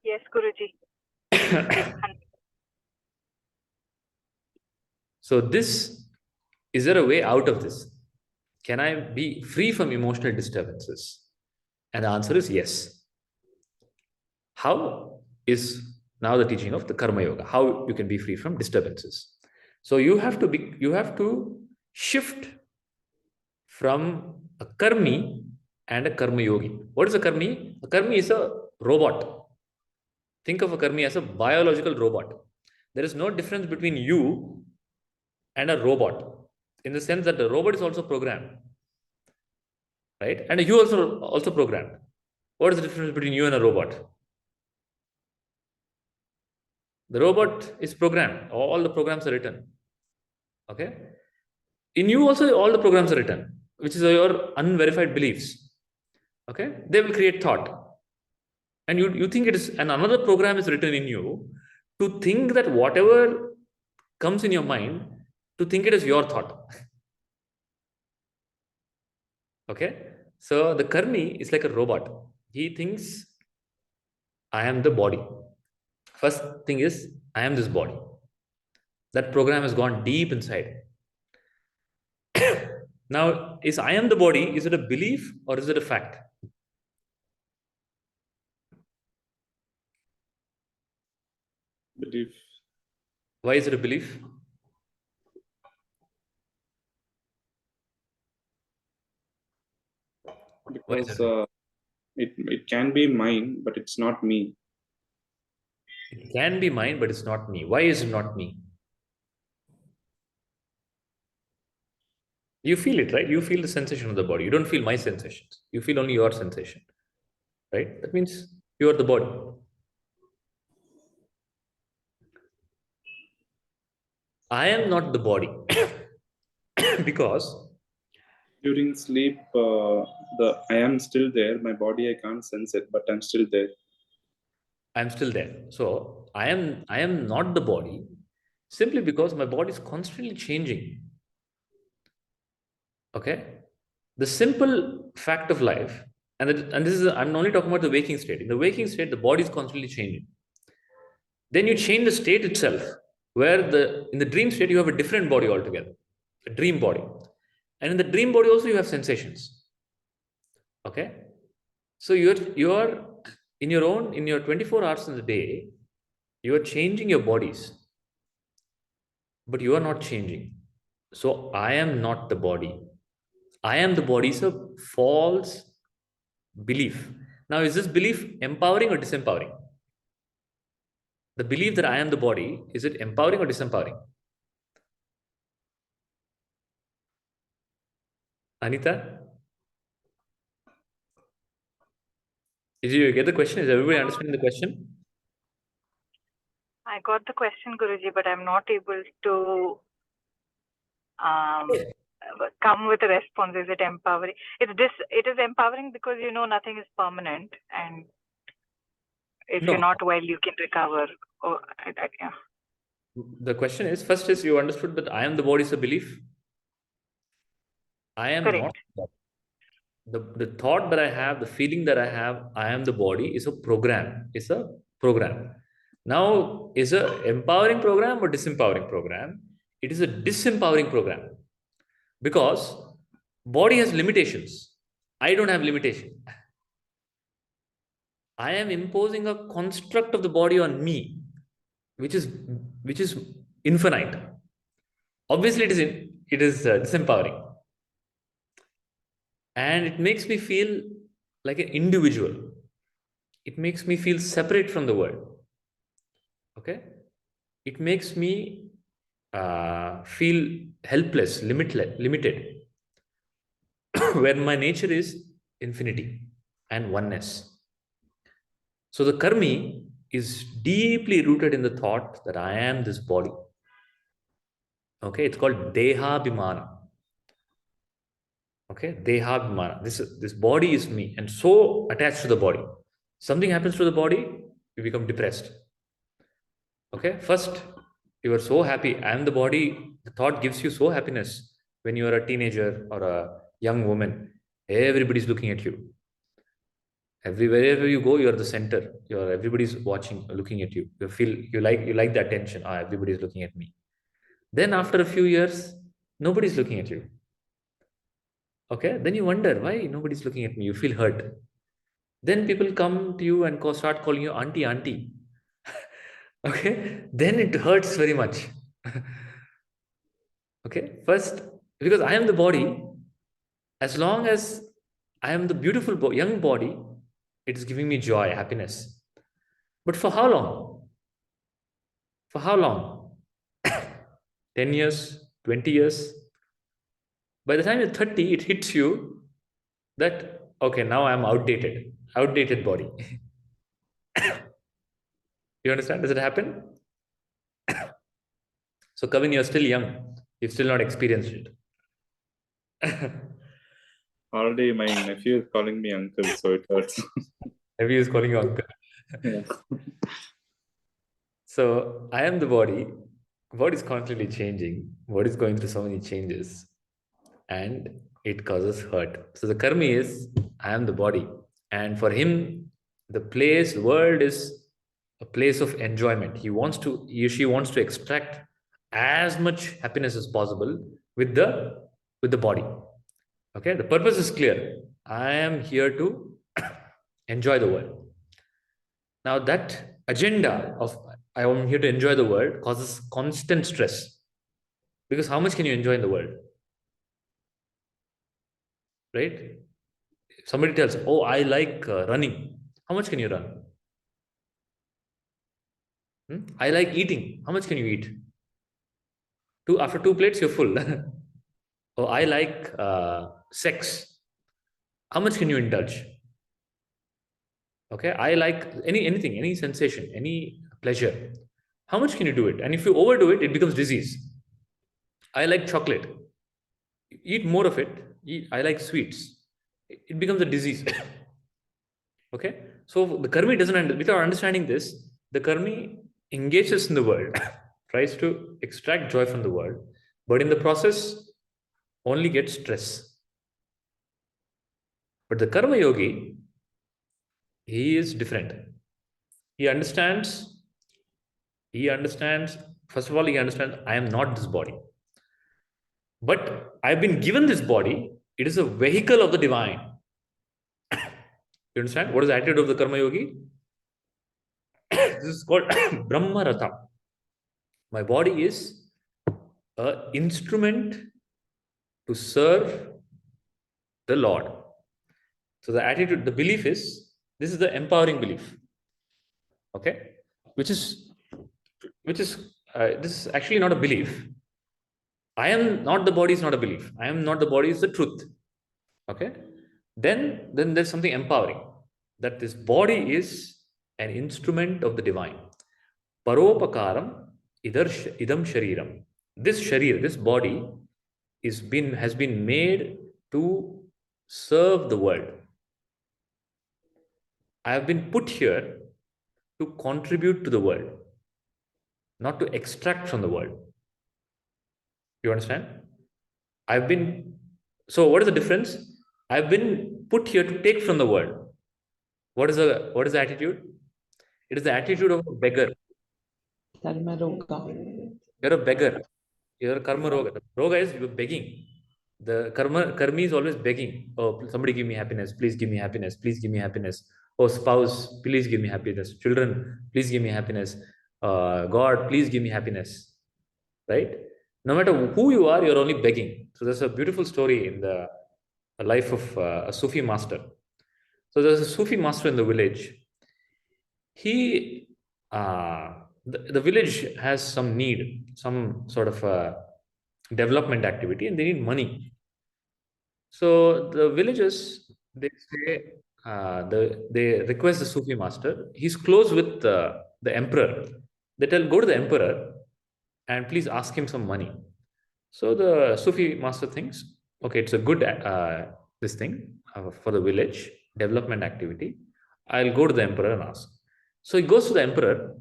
Speaker 4: Yes, Guruji.
Speaker 1: So this, is there a way out of this? Can I be free from emotional disturbances? And the answer is yes. How is now the teaching of the Karma Yoga? How you can be free from disturbances? So you have to shift from a karmi and a karma yogi. What is a karmi? A karmi is a robot. Think of a karmi as a biological robot. There is no difference between you and a robot, in the sense that the robot is also programmed, right? And you also programmed. What is the difference between you and a robot? The robot is programmed. All the programs are written. Okay. In you also, all the programs are written, which is your unverified beliefs. Okay. They will create thought. And you think it is, and another program is written in you to think that whatever comes in your mind, to think it is your thought. Okay. So the karmi is like a robot. He thinks, I am the body. First thing is, I am this body. That program has gone deep inside. Now, is I am the body, is it a belief or is it a fact?
Speaker 2: Belief.
Speaker 1: Why is it a belief? Why is
Speaker 2: Because it can be mine, but it's not me.
Speaker 1: It can be mine, but it's not me. Why is it not me? You feel it, right? You feel the sensation of the body. You don't feel my sensations. You feel only your sensation, right? That means you are the body. I am not the body because
Speaker 2: During sleep, I am still there. My body, I can't sense it, but I'm still there.
Speaker 1: I'm still there. So I am not the body simply because my body is constantly changing. Okay? The simple fact of life, and this is, I'm only talking about the waking state. In the waking state, the body is constantly changing. Then you change the state itself, where in the dream state you have a different body altogether, a dream body. And in the dream body also you have sensations. Okay? So you're in your 24 hours in the day, you are changing your bodies, but you are not changing. So I am not the body. I am the body is a false belief. Now, is this belief empowering or disempowering? The belief that I am the body, is it empowering or disempowering? Anita? Did you get the question? Is everybody understanding the question?
Speaker 4: I got the question, Guruji, but I'm not able to come with a response. Is it empowering? It is empowering because nothing is permanent, and if
Speaker 1: No.
Speaker 4: you're not well, you can recover. Yeah.
Speaker 1: The question is, first is, you understood that I am the body is a belief. I am
Speaker 4: Correct.
Speaker 1: not. The thought that I have, the feeling that I have, I am the body is a program. It's a program. Now, is a empowering program or disempowering program? It is a disempowering program because body has limitations. I don't have limitation. I am imposing a construct of the body on me, which is infinite. Obviously, it is disempowering. And it makes me feel like an individual. It makes me feel separate from the world. Okay? It makes me feel helpless, limited, when my nature is infinity and oneness. So the karmi is deeply rooted in the thought that I am this body. Okay, it's called dehabhimana. Okay, dehabhimana. This body is me, and so attached to the body. Something happens to the body, you become depressed. Okay, first you are so happy. I am the body. The thought gives you so happiness when you are a teenager or a young woman. Everybody's looking at you. Wherever you go, you are the center. Everybody's watching, looking at you. You like the attention. Ah, everybody's looking at me. Then after a few years, nobody's looking at you. Okay, then you wonder why nobody's looking at me. You feel hurt. Then people come to you and start calling you auntie, auntie. Okay, then it hurts very much. Okay, first, because I am the body, as long as I am the beautiful young body, it is giving me joy, happiness. But for how long? For how long? 10 years, 20 years? By the time you're 30, it hits you that, okay, now I'm outdated body. You understand? Does it happen? So, Kavin, you're still young. You've still not experienced it.
Speaker 2: Already my nephew is calling me uncle, so it hurts.
Speaker 1: Nephew is calling you uncle.
Speaker 2: Yeah.
Speaker 1: So, I am the body. Body is constantly changing. Body is going through so many changes. And it causes hurt. So, the karmi is, I am the body. And for him, the world is a place of enjoyment. He or she wants to extract as much happiness as possible with the body. Okay, the purpose is clear. I am here to enjoy the world. Now that agenda of I am here to enjoy the world causes constant stress. Because how much can you enjoy in the world? Right? If somebody tells, oh, I like running. How much can you run? I like eating. How much can you eat? After 2 plates, you're full. Oh, I like sex. How much can you indulge? Okay, I like anything, any sensation, any pleasure. How much can you do it? And if you overdo it, it becomes disease. I like chocolate. Eat more of it. I like sweets. It becomes a disease. Okay, so the karmi without understanding this, the karmi engages in the world, tries to extract joy from the world, but in the process, only gets stress. But the karma yogi, he is different. He understands, first of all, he understands, I am not this body. But I've been given this body, it is a vehicle of the divine. You understand? What is the attitude of the karma yogi? This is called Brahma Ratha. My body is an instrument to serve the Lord. So the attitude, the belief is, this is the empowering belief. Okay? Which is this is actually not a belief. I am not the body is not a belief. I am not the body is the truth. Okay? Then there's something empowering. That this body is an instrument of the divine. Paropakaram idam shariram. This body has been made to serve the world. I have been put here to contribute to the world, not to extract from the world. You understand? So what is the difference? I've been put here to take from the world. What is the attitude? It is the attitude of a beggar. You're a beggar. You're a karma roga. The roga is you're begging. The karmi is always begging. Oh, somebody give me happiness. Please give me happiness. Please give me happiness. Oh, spouse, please give me happiness. Children, please give me happiness. God, please give me happiness. Right? No matter who you are, you're only begging. So there's a beautiful story in the a life of a Sufi master. So there's a Sufi master in the village. He, the village has some need, some sort of development activity, and they need money. So the villagers, they say, they request the Sufi master. He's close with the emperor. They tell, go to the emperor and please ask him some money. So the Sufi master thinks, okay, it's a good this thing for the village development activity. I'll go to the emperor and ask. So he goes to the emperor.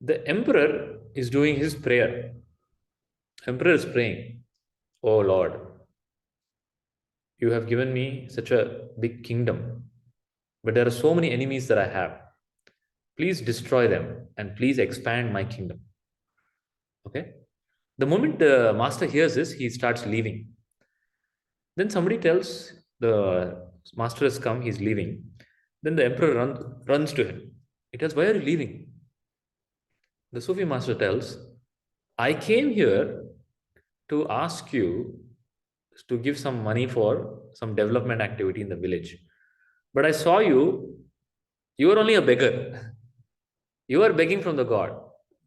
Speaker 1: The emperor is doing his prayer. Emperor is praying, "Oh Lord, you have given me such a big kingdom, but there are so many enemies that I have. Please destroy them and please expand my kingdom." Okay. The moment the master hears this, he starts leaving. Then somebody tells the master has come, he's leaving. Then the emperor runs to him. He tells, "Why are you leaving?" The Sufi master tells, "I came here to ask you to give some money for some development activity in the village. But I saw you are only a beggar. You are begging from the God.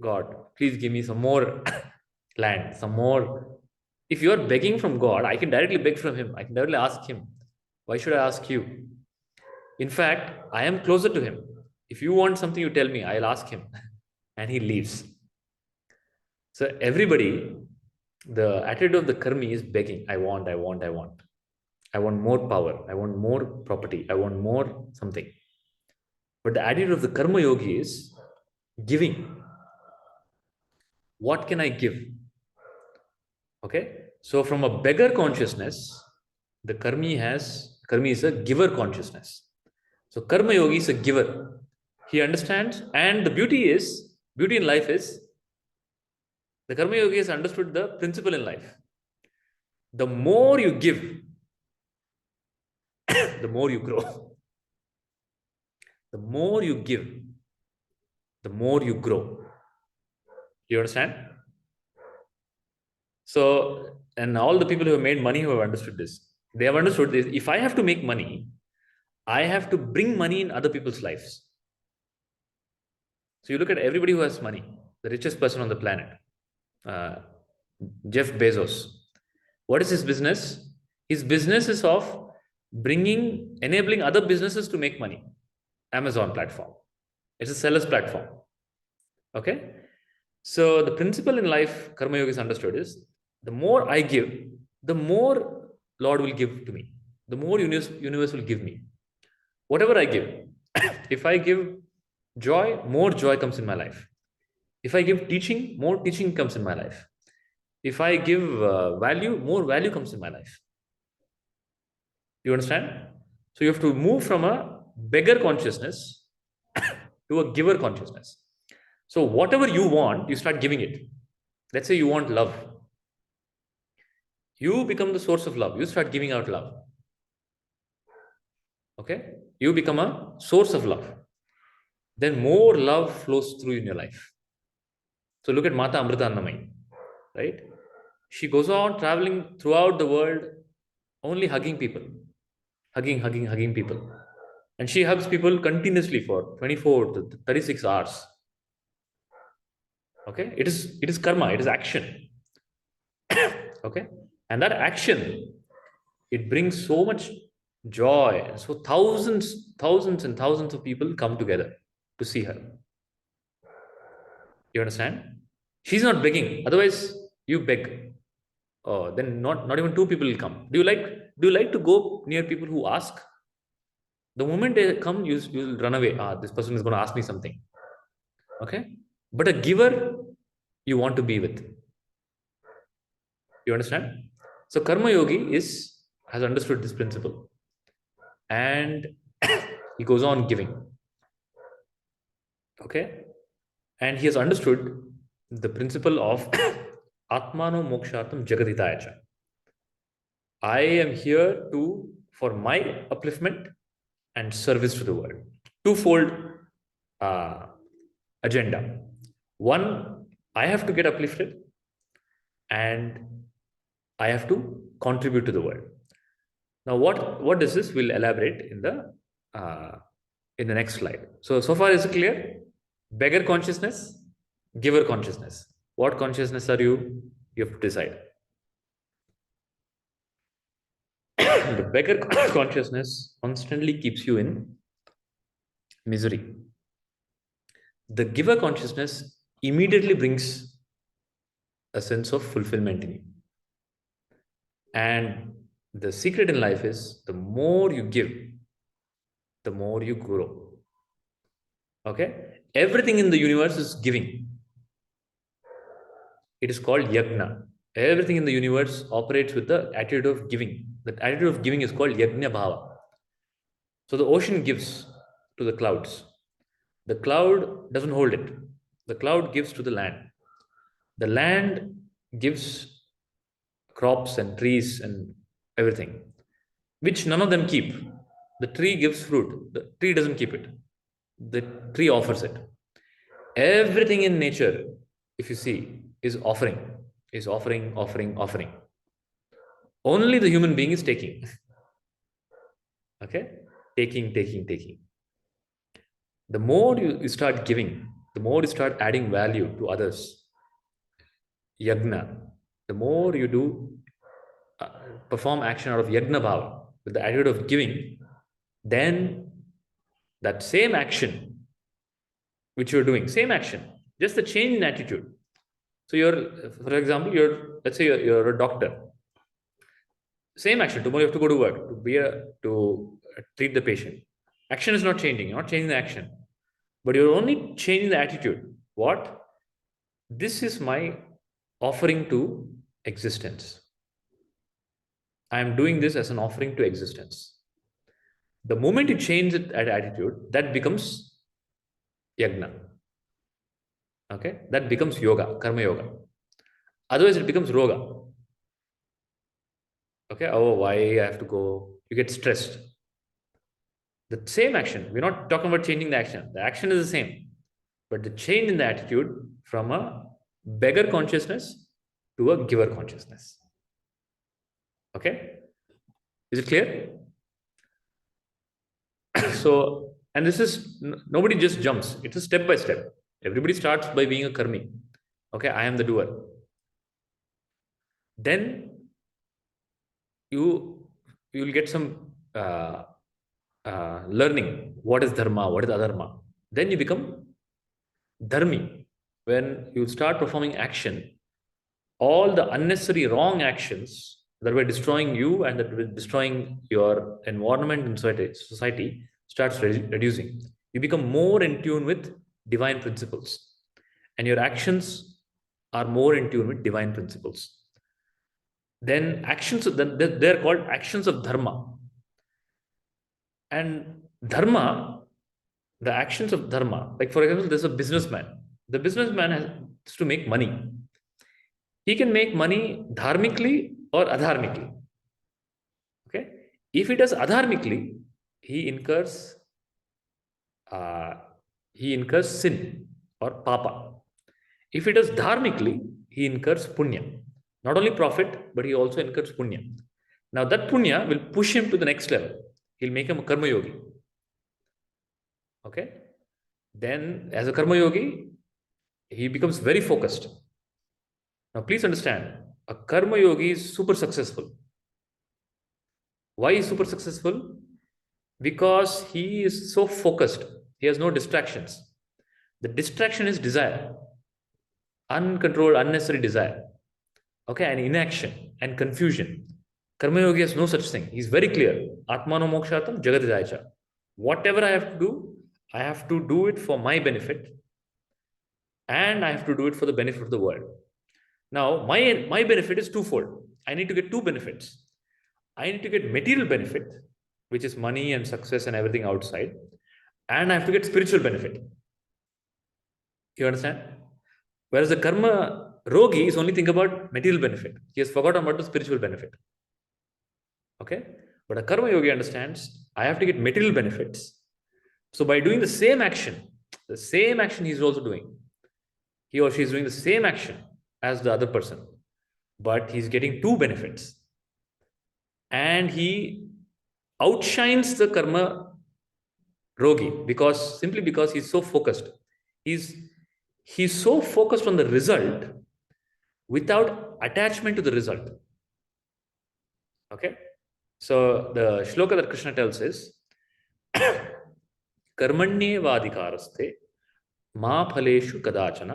Speaker 1: God, please give me some more land, some more. If you are begging from God, I can directly beg from Him. I can directly ask Him. Why should I ask you? In fact, I am closer to Him. If you want something, you tell me, I'll ask Him." And he leaves. So everybody, the attitude of the karmi is begging. I want, I want, I want. I want more power. I want more property. I want more something. But the attitude of the karma yogi is giving. What can I give? Okay. So from a beggar consciousness, the karmi is a giver consciousness. So karma yogi is a giver. He understands, and the beauty in life is, the karma yogi has understood the principle in life. The more you give, the more you grow. The more you give, the more you grow. You understand? So, and all the people who have made money who have understood this, they have understood this. If I have to make money, I have to bring money in other people's lives. So you look at everybody who has money, the richest person on the planet, Jeff Bezos. What is his business? His business is of enabling other businesses to make money. Amazon platform. It's a seller's platform. Okay. So the principle in life, Karma Yoga is understood is, the more I give, the more Lord will give to me. The more universe will give me. Whatever I give. If I give joy, more joy comes in my life. If I give teaching, more teaching comes in my life. If I give value, more value comes in my life. You understand? So you have to move from a beggar consciousness to a giver consciousness. So whatever you want, you start giving it. Let's say you want love. You become the source of love. You start giving out love. Okay? You become a source of love. Then more love flows through in your life. So look at Mata Amrita Annamai, right? She goes on traveling throughout the world, only hugging people. Hugging people. And she hugs people continuously for 24 to 36 hours. Okay? It is karma, it is action. Okay? And that action, it brings so much joy. So thousands and thousands of people come together to see her. You understand? She's not begging. Otherwise, you beg. Oh, then not even two people will come. Do you like to go near people who ask? The moment they come, you'll run away. This person is going to ask me something. Okay? But a giver, you want to be with. You understand? So Karma Yogi has understood this principle. And he goes on giving. Okay? And he has understood the principle of Atmano Mokshartam Jagaditayacha. I am here for my upliftment and service to the world. Twofold agenda. One, I have to get uplifted and I have to contribute to the world. Now, what does this? We'll elaborate in the next slide. So far is it clear? Beggar consciousness, giver consciousness. What consciousness are you? You have to decide. The beggar consciousness constantly keeps you in misery. The giver consciousness immediately brings a sense of fulfillment in you. And the secret in life is the more you give, the more you grow. Okay? Everything in the universe is giving. It is called Yajna. Everything in the universe operates with the attitude of giving. The attitude of giving is called Yajna Bhava. So the ocean gives to the clouds. The cloud doesn't hold it. The cloud gives to the land. The land gives crops and trees and everything, which none of them keep. The tree gives fruit. The tree doesn't keep it. The tree offers it. Everything in nature, if you see, is offering, offering. Only the human being is taking. Okay? Taking. The more you start giving, the more you start adding value to others, Yajna, the more you do perform action out of Yajna Bhava with the attitude of giving, then that same action which you're doing, same action, just a change in attitude. So for example, let's say you're a doctor. Same action. Tomorrow you have to go to work to treat the patient. Action is not changing. You're not changing the action, but you're only changing the attitude. What? This is my offering to existence. I am doing this as an offering to existence. The moment you change that attitude, that becomes Yajna. Okay? That becomes yoga, karma yoga. Otherwise, it becomes roga. Okay? Oh, why I have to go? You get stressed. The same action. We're not talking about changing the action. The action is the same. But the change in the attitude from a beggar consciousness to a giver consciousness. Okay? Is it clear? So, and this is, nobody just jumps. It's a step by step. Everybody starts by being a karmi. Okay, I am the doer. Then you'll get some learning. What is dharma? What is adharma? Then you become dharmi. When you start performing action, all the unnecessary wrong actions that were destroying you and that were destroying your environment and society starts reducing. You become more in tune with divine principles. And your actions are more in tune with divine principles. Then they're called actions of dharma. And dharma, the actions of dharma, like for example, there's a businessman. The businessman has to make money. He can make money dharmically or adharmically. Okay? If he does adharmically, he incurs sin or papa. If he does dharmically, he incurs punya. Not only profit, but he also incurs punya. Now that punya will push him to the next level. He'll make him a karma yogi. Okay? Then as a karma yogi, he becomes very focused. Now please understand, a karma yogi is super successful. Why is super successful? Because he is so focused. He has no distractions. The distraction is desire. Uncontrolled, unnecessary desire. Okay, and inaction and confusion. Karma yogi has no such thing. He's very clear. Atmano mokshatam jagadidaicha. Whatever I have to do it for my benefit. And I have to do it for the benefit of the world. Now, my benefit is twofold. I need to get two benefits. I need to get material benefit, which is money and success and everything outside. And I have to get spiritual benefit. You understand? Whereas the karma rogi is only think about material benefit. He has forgotten about the spiritual benefit. Okay? But a karma yogi understands, I have to get material benefits. So by doing the same action he's also doing. He or she is doing the same action as the other person. But he's getting two benefits. And he outshines the karma rogi simply because he's so focused. He's so focused on the result without attachment to the result. Okay? So the shloka that Krishna tells is कर्मण्येवाधिकारस्ते मा फलेषु कदाचन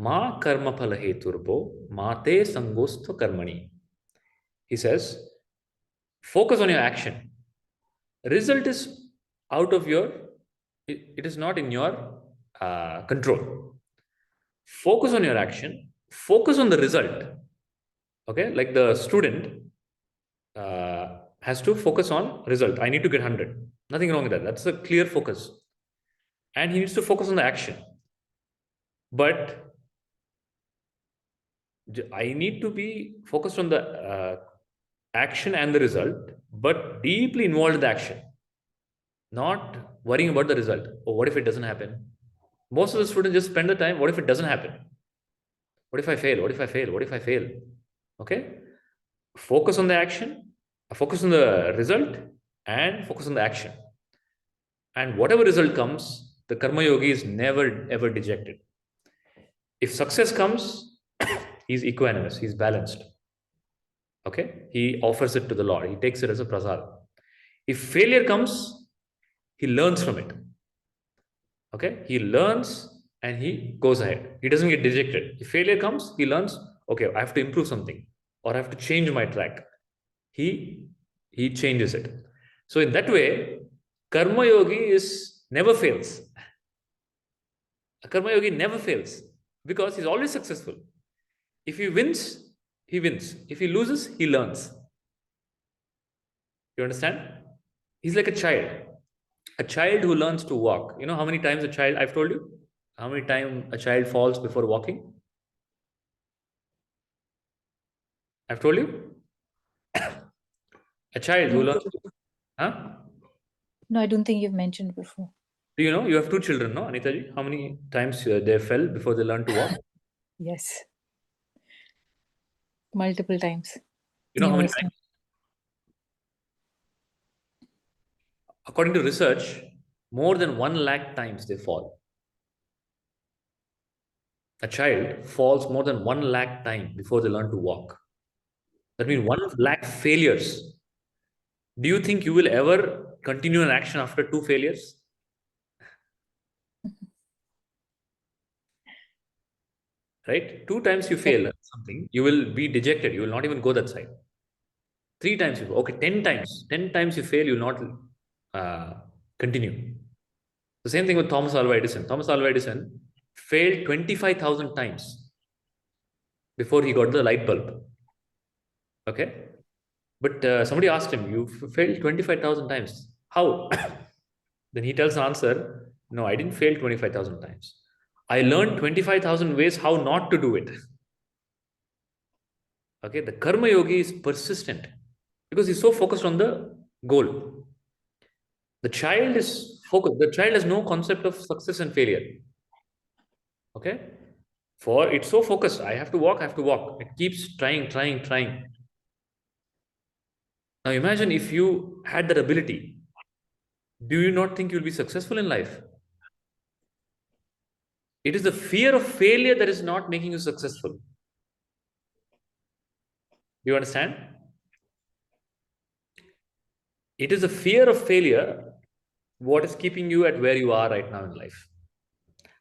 Speaker 1: मा कर्मफल हेतुर्भो माते संगोस्त्व कर्मणि. He says, focus on your action. Result is out of your, it is not in your control. Focus on your action, focus on the result. Okay, like the student has to focus on result. I need to get 100. Nothing wrong with that. That's a clear focus. And he needs to focus on the action. But I need to be focused on the action and the result, but deeply involved in the action. Not worrying about the result. Oh, what if it doesn't happen? Most of the students just spend the time, what if it doesn't happen? What if I fail? What if I fail? What if I fail? Okay? Focus on the action, focus on the result, and focus on the action. And whatever result comes, the karma yogi is never ever dejected. If success comes, he's equanimous, he's balanced. Okay? He offers it to the Lord, he takes it as a prasad. If failure comes, he learns from it. Okay? He learns and he goes ahead. He doesn't get dejected. If failure comes, he learns, okay, I have to improve something, or I have to change my track. He changes it. So in that way, karma yogi never fails. A karma yogi never fails because he's always successful. If he wins, he wins. If he loses, he learns. You understand? He's like a child. A child who learns to walk. You know how many times I've told you, how many times a child falls before walking? I've told you? A child who learns to, huh?
Speaker 5: No, I don't think you've mentioned before.
Speaker 1: Do you know? You have two children, no, Anitaji? How many times they fell before they learned to walk?
Speaker 5: Yes. Multiple times.
Speaker 1: You know how many
Speaker 5: Numerous
Speaker 1: times? According to research, more than 1 lakh times they fall. A child falls more than 1 lakh times before they learn to walk. That means 1 lakh failures. Do you think you will ever continue an action after 2 failures? Right? 2 times you fail at something, you will be dejected. You will not even go that side. 3 times you go. Okay, 10 times. 10 times you fail, you will not continue. The same thing with Thomas Alva Edison. Thomas Alva Edison failed 25,000 times before he got the light bulb. Okay? But somebody asked him, you failed 25,000 times. How? Then he tells the answer, no, I didn't fail 25,000 times. I learned 25,000 ways how not to do it. Okay? The karma yogi is persistent because he's so focused on the goal. The child is focused. The child has no concept of success and failure. Okay? For it's so focused. I have to walk, I have to walk. It keeps trying. Now imagine if you had that ability. Do you not think you'll be successful in life? It is the fear of failure that is not making you successful. Do you understand? It is the fear of failure what is keeping you at where you are right now in life.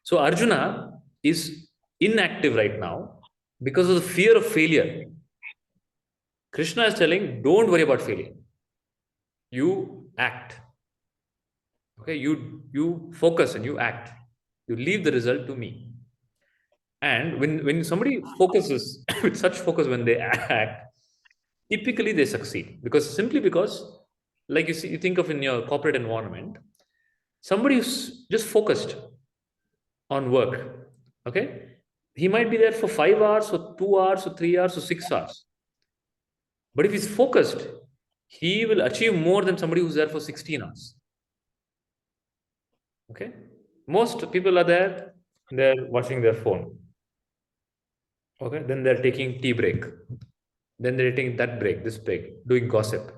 Speaker 1: So Arjuna is inactive right now because of the fear of failure. Krishna is telling, don't worry about failure. You act. Okay, you focus and you act. You leave the result to me. And when somebody focuses with such focus, when they act, typically they succeed. Simply because, like you think of in your corporate environment, somebody who's just focused on work. Okay, he might be there for 5 hours or 2 hours or 3 hours or 6 hours. But if he's focused, he will achieve more than somebody who's there for 16 hours. Okay? Most people are there, they're watching their phone. Okay? Then they're taking tea break. Then they're taking that break, this break, doing gossip.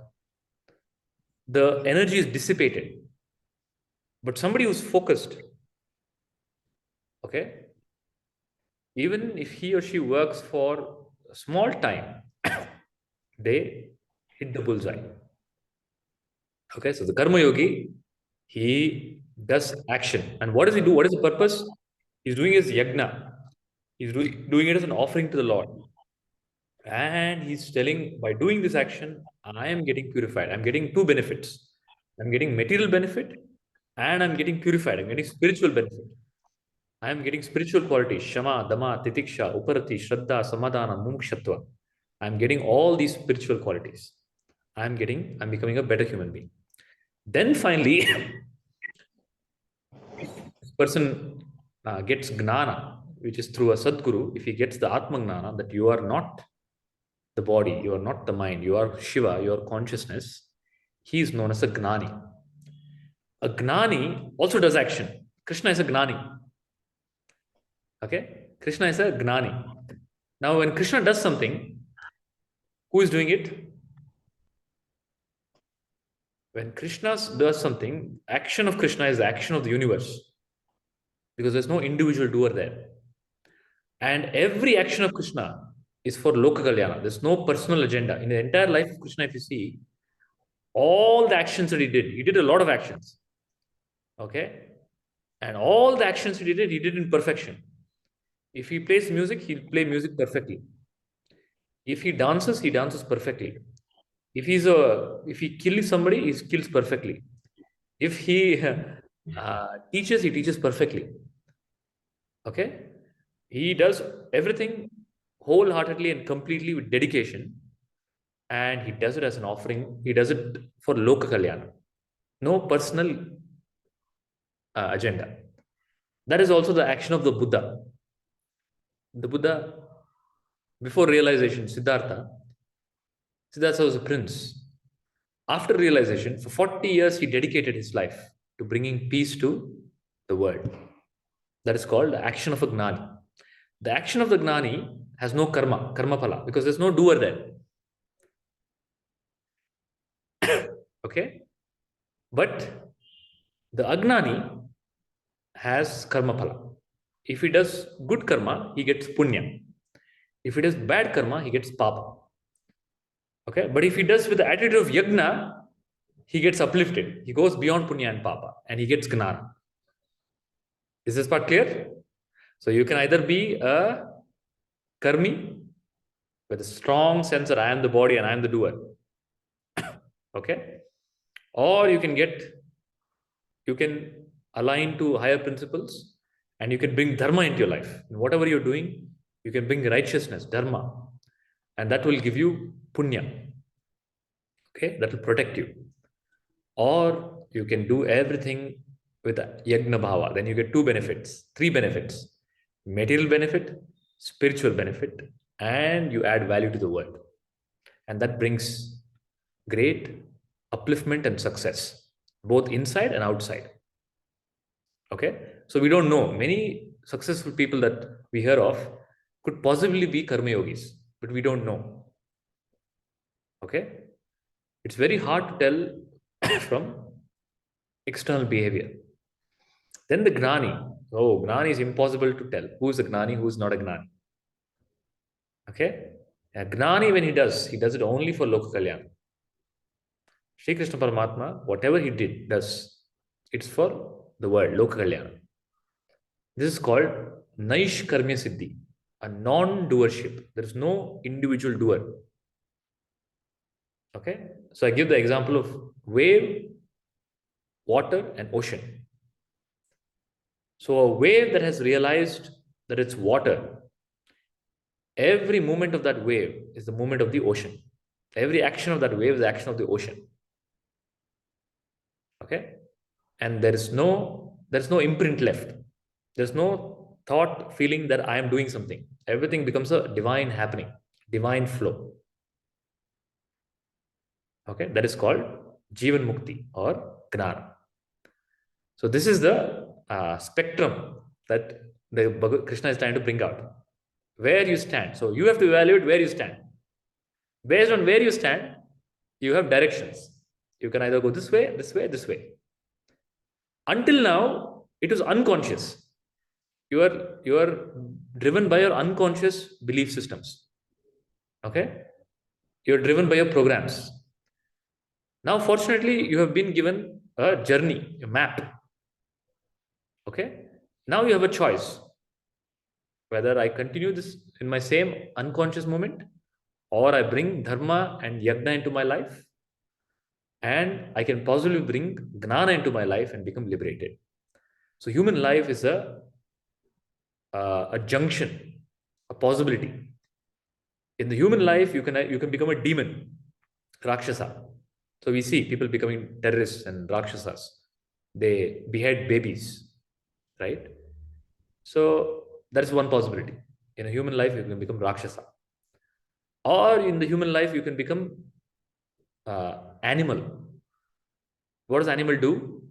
Speaker 1: the energy is dissipated. But somebody who's focused, okay, even if he or she works for a small time, they hit the bullseye. Okay, so the Karma Yogi, he does action. And what does he do? What is the purpose? He's doing his Yajna. He's doing it as an offering to the Lord. And he's telling, by doing this action, I am getting purified. I'm getting two benefits. I'm getting material benefit and I'm getting purified. I'm getting spiritual benefit. I'm getting spiritual qualities, Shama, Dama, Titiksha, Uparati, Shraddha, Samadhana, Mukshatva. I'm getting all these spiritual qualities. I'm becoming a better human being. Then finally, this person gets Gnana, which is through a Sadguru. If he gets the Atma Gnana, that you are not the body, you are not the mind, you are Shiva, you are consciousness, he is known as a Gnani. A Gnani also does action. Krishna is a Gnani. Okay? Krishna is a Gnani. Now, when Krishna does something, who is doing it? When Krishna does something, action of Krishna is the action of the universe. Because there's no individual doer there. And every action of Krishna is for Loka Kalyana. There's no personal agenda. In the entire life of Krishna, if you see, all the actions that he did a lot of actions. Okay? And all the actions he did in perfection. If he plays music, he'll play music perfectly. If he dances perfectly. If he kills somebody, he kills perfectly. If he teaches, he teaches perfectly. Okay? He does everything wholeheartedly and completely with dedication. And he does it as an offering. He does it for Loka Kalyana. No personal agenda. That is also the action of the Buddha. The Buddha, before realization, Siddhartha was a prince. After realization, for 40 years, he dedicated his life to bringing peace to the world. That is called the action of a Gnani. The action of the Gnani has no karma phala, because there's no doer there. Okay? But the Agnani has karma phala. If he does good karma, he gets punya. If he does bad karma, he gets papa. Okay? But if he does with the attitude of yajna, he gets uplifted. He goes beyond punya and papa and he gets gnana. Is this part clear? So you can either be a karmi with a strong sense that I am the body and I am the doer. Okay? Or you can align to higher principles and you can bring dharma into your life. In whatever you're doing, you can bring righteousness, dharma, and that will give you punya. Okay? That will protect you. Or you can do everything with yajna bhava. Then you get three benefits. Material benefit, spiritual benefit, and you add value to the world. And that brings great upliftment and success, both inside and outside. Okay? So we don't know. Many successful people that we hear of could possibly be karma yogis, but we don't know. Okay? It's very hard to tell from external behavior. Then the Gnani. Oh, Gnani is impossible to tell. Who's a Gnani, who's not a Gnani. Okay? A Gnani, when he does it only for Loka Kalyana. Sri Krishna Paramatma, whatever he does, it's for the world, Loka Kalyana. This is called Naish Karmya Siddhi, a non-doership. There is no individual doer. Okay? So I give the example of wave, water, and ocean. So a wave that has realized that it's water, every movement of that wave is the movement of the ocean. Every action of that wave is the action of the ocean. Okay? And there's no imprint left. There's no thought, feeling that I am doing something. Everything becomes a divine happening, divine flow. Okay? That is called Jivan Mukti or Gnana. So this is the spectrum that Krishna is trying to bring out. Where you stand. So you have to evaluate where you stand. Based on where you stand, you have directions. You can either go this way, this way, this way. Until now, it was unconscious. You are driven by your unconscious belief systems. Okay? You're driven by your programs. Now, fortunately, you have been given a journey, a map. Okay? Now you have a choice whether I continue this in my same unconscious moment, or I bring dharma and yajna into my life, and I can possibly bring gnana into my life and become liberated. So human life is a junction, a possibility. In the human life, you can become a demon, rakshasa. So we see people becoming terrorists and rakshasas. They behead babies, right? So that is one possibility. In a human life, you can become rakshasa. Or in the human life, you can become animal. What does animal do?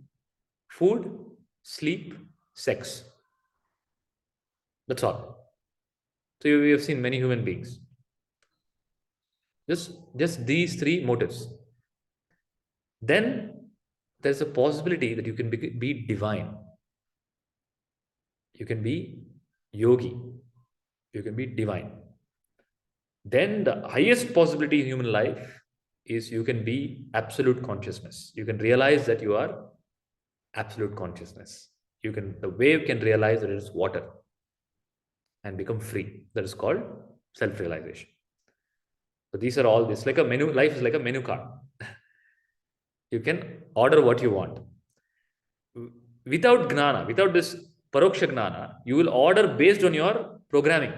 Speaker 1: Food, sleep, sex. That's all. So we have seen many human beings. Just these three motives. Then there's a possibility that you can be divine. You can be yogi. You can be divine. Then the highest possibility in human life is you can be absolute consciousness. You can realize that you are absolute consciousness. The wave can realize that it is water and become free. That is called self-realization. So these are all this, like a menu. Life is like a menu card. You can order what you want. Without gnana, without this paroksha gnana, you will order based on your programming.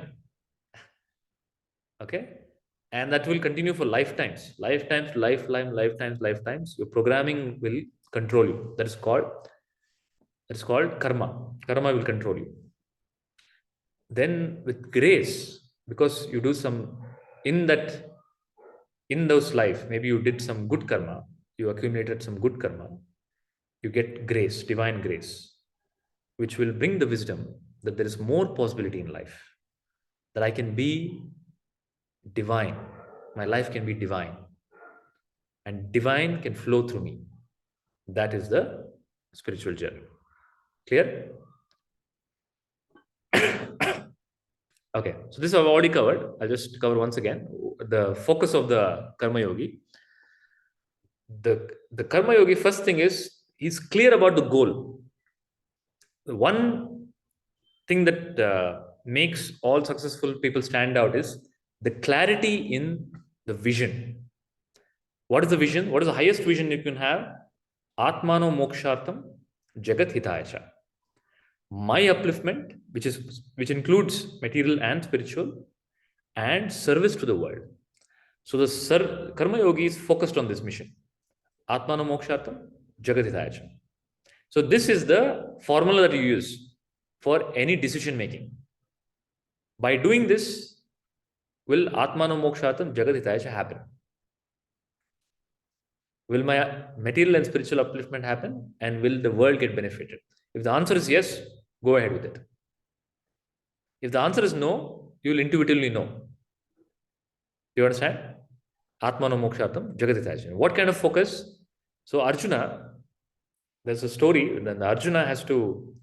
Speaker 1: Okay? And that will continue for lifetimes. Lifetimes, lifetimes. Your programming will control you. That is called karma. Karma will control you. Then with grace, because you do some in those life, maybe you did some good karma, you accumulated some good karma, you get grace, divine grace, which will bring the wisdom that there is more possibility in life, that I can be divine. My life can be divine, and divine can flow through me. That is the spiritual journey. Clear? Okay, so this I've already covered. I'll just cover once again the focus of the Karma Yogi. The Karma Yogi, first thing is he's clear about the goal. The one thing that makes all successful people stand out is the clarity in the vision. What is the vision? What is the highest vision you can have? Atmano mokshartam jagat hitayacha. My upliftment, which includes material and spiritual, and service to the world. So the Karma Yogi is focused on this mission. Atmano mokshartam jagat hitayacha. So this is the formula that you use for any decision making. By doing this, will Atmano mokshartam jagat hitayacha happen? Will my material and spiritual upliftment happen? And will the world get benefited? If the answer is yes, go ahead with it. If the answer is no, you will intuitively know. You understand? Atmano mokshartam jagat hitayacha. What kind of focus? So Arjuna, there's a story, then Arjuna has to,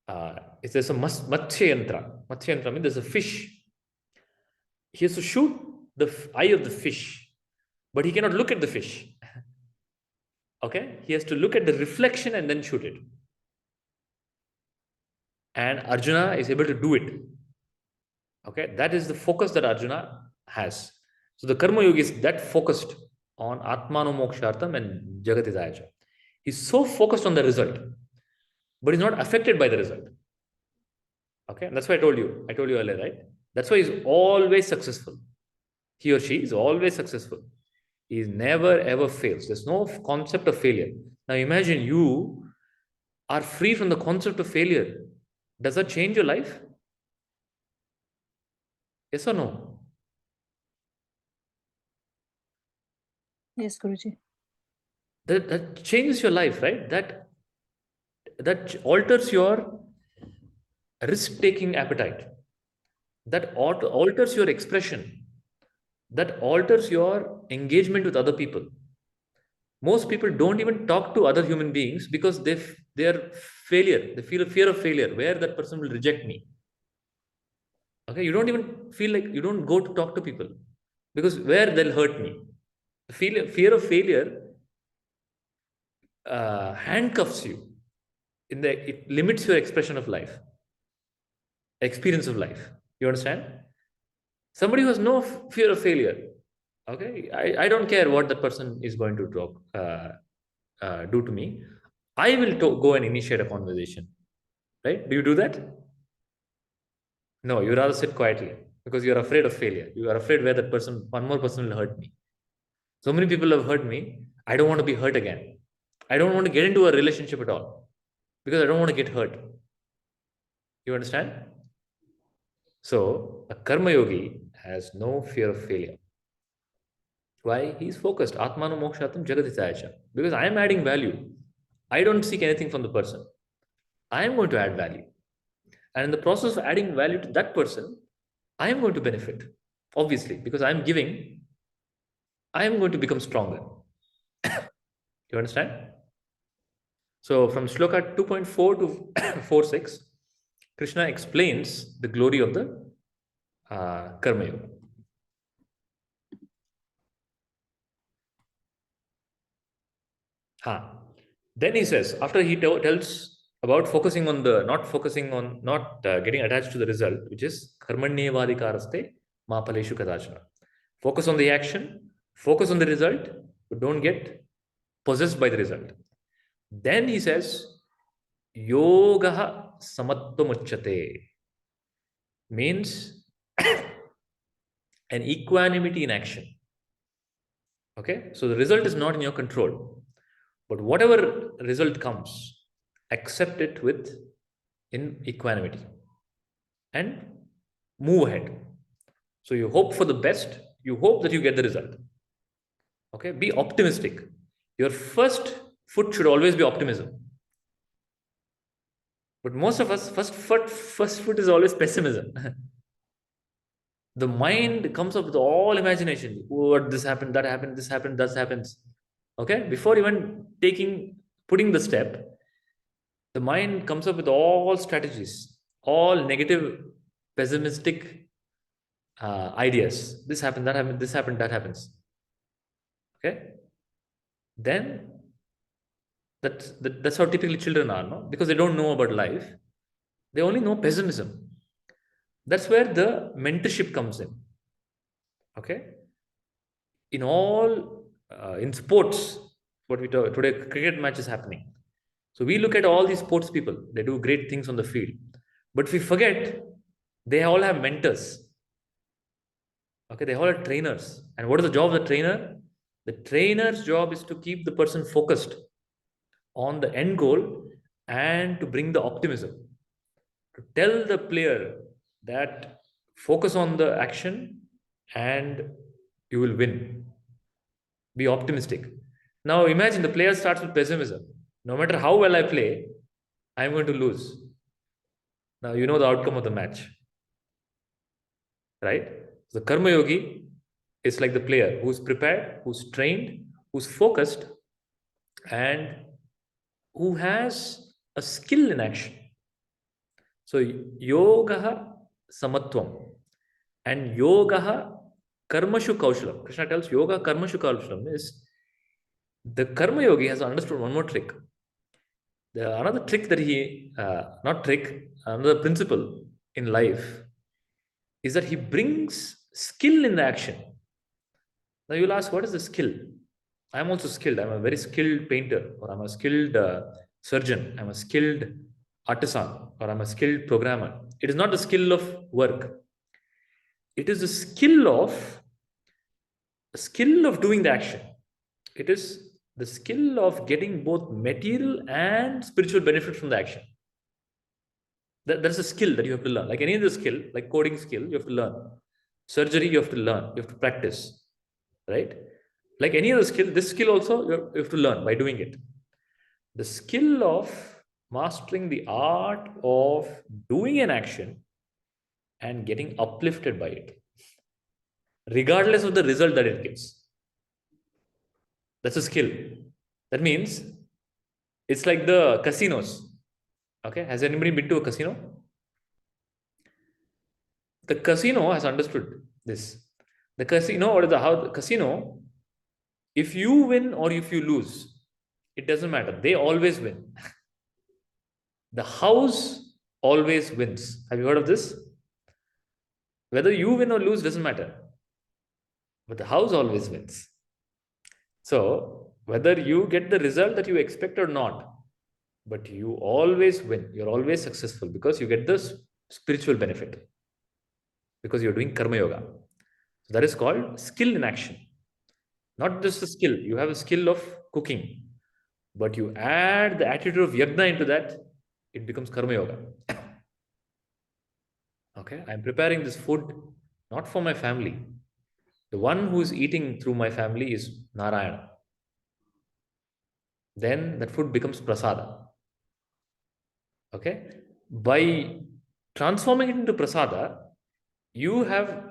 Speaker 1: there's a Matsya yantra. Matsya yantra means there's a fish. He has to shoot the eye of the fish, but he cannot look at the fish. Okay? He has to look at the reflection and then shoot it. And Arjuna is able to do it. Okay? That is the focus that Arjuna has. So the Karma Yogi is that focused on Atmano mokshartam and jagat hitayacha. He's so focused on the result, but he's not affected by the result. Okay? And that's why I told you earlier, right? That's why he's always successful. He or she is always successful. He never ever fails. There's no concept of failure. Now imagine you are free from the concept of failure. Does that change your life? Yes or no?
Speaker 5: Yes, Guruji.
Speaker 1: That changes your life, right? That alters your risk-taking appetite. That alters your expression. That alters your engagement with other people. Most people don't even talk to other human beings because they're failure. They feel a fear of failure, where that person will reject me. Okay, you don't even feel like you don't go to talk to people because where they'll hurt me. The fear of failure handcuffs you. It limits your expression of life, experience of life. You understand? Somebody who has no fear of failure. Okay, I don't care what that person is going to do to me. I will go and initiate a conversation. Right? Do you do that? No, you rather sit quietly because you're afraid of failure. You are afraid where that person, one more person will hurt me. So many people have hurt me. I don't want to be hurt again. I don't want to get into a relationship at all because I don't want to get hurt. You understand? So a karma yogi has no fear of failure. Why? He's focused. Atmano mokshatam jagadhitaya. Because I am adding value. I don't seek anything from the person. I am going to add value. And in the process of adding value to that person, I am going to benefit. Obviously, because I'm giving, I am going to become stronger. You understand? So from Shloka 2.4 to 4.6, Krishna explains the glory of the Karma Yoga. Then he says, after he tells about focusing on the, not getting attached to the result, which is karmanyevadikaraste ma paleshu kadachana. Focus on the action, focus on the result, but don't get possessed by the result. Then he says, yoga samatvamuchyate, means an equanimity in action. Okay, so the result is not in your control, but whatever result comes, accept it in equanimity and move ahead. So you hope for the best, you hope that you get the result. Okay, be optimistic. Your first foot should always be optimism. But most of us, first foot is always pessimism. The mind comes up with all imagination. What this happened, that happened, this happened, that happens. Okay, before even putting the step, the mind comes up with all strategies, all negative, pessimistic ideas. This happened, that happened, this happened, that happens. Okay, then that's how typically children are, no? Because they don't know about life. They only know pessimism. That's where the mentorship comes in. Okay, in sports, what we talk today, cricket match is happening. So we look at all these sports people, they do great things on the field, but we forget they all have mentors. Okay, they all have trainers. And what is the job of the trainer? The trainer's job is to keep the person focused on the end goal and to bring the optimism, to tell the player that focus on the action and you will win. Be optimistic. Now imagine the player starts with pessimism. No matter how well I play, I'm going to lose. Now you know the outcome of the match. Right? The Karma Yogi is like the player who's prepared, who's trained, who's focused, and who has a skill in action. So yoga samatvam and yoga karmashu kaushalam. Krishna tells yoga karmashu kaushalam is the Karma Yogi has understood one more trick. Another trick that another principle in life is that he brings skill in the action. Now you'll ask, what is the skill? I'm also skilled. I'm a very skilled painter, or I'm a skilled surgeon. I'm a skilled artisan, or I'm a skilled programmer. It is not the skill of work. It is the skill of doing the action. It is the skill of getting both material and spiritual benefit from the action. That's a skill that you have to learn. Like any other skill, like coding skill, you have to learn. Surgery, you have to learn. You have to practice. Right? Like any other skill, this skill also you have to learn by doing it. The skill of mastering the art of doing an action and getting uplifted by it, regardless of the result that it gives. That's a skill. That means it's like the casinos. Okay, has anybody been to a casino? The casino has understood this. The casino, or how the casino, if you win or if you lose, it doesn't matter. They always win. The house always wins. Have you heard of this? Whether you win or lose doesn't matter. But the house always wins. So, whether you get the result that you expect or not, but you always win. You're always successful because you get the spiritual benefit. Because you're doing karma yoga. So that is called skill in action. Not just a skill. You have a skill of cooking. But you add the attitude of yajna into that, it becomes karma yoga. Okay, I'm preparing this food not for my family. The one who is eating through my family is Narayana. Then that food becomes prasada. Okay, by transforming it into prasada, you have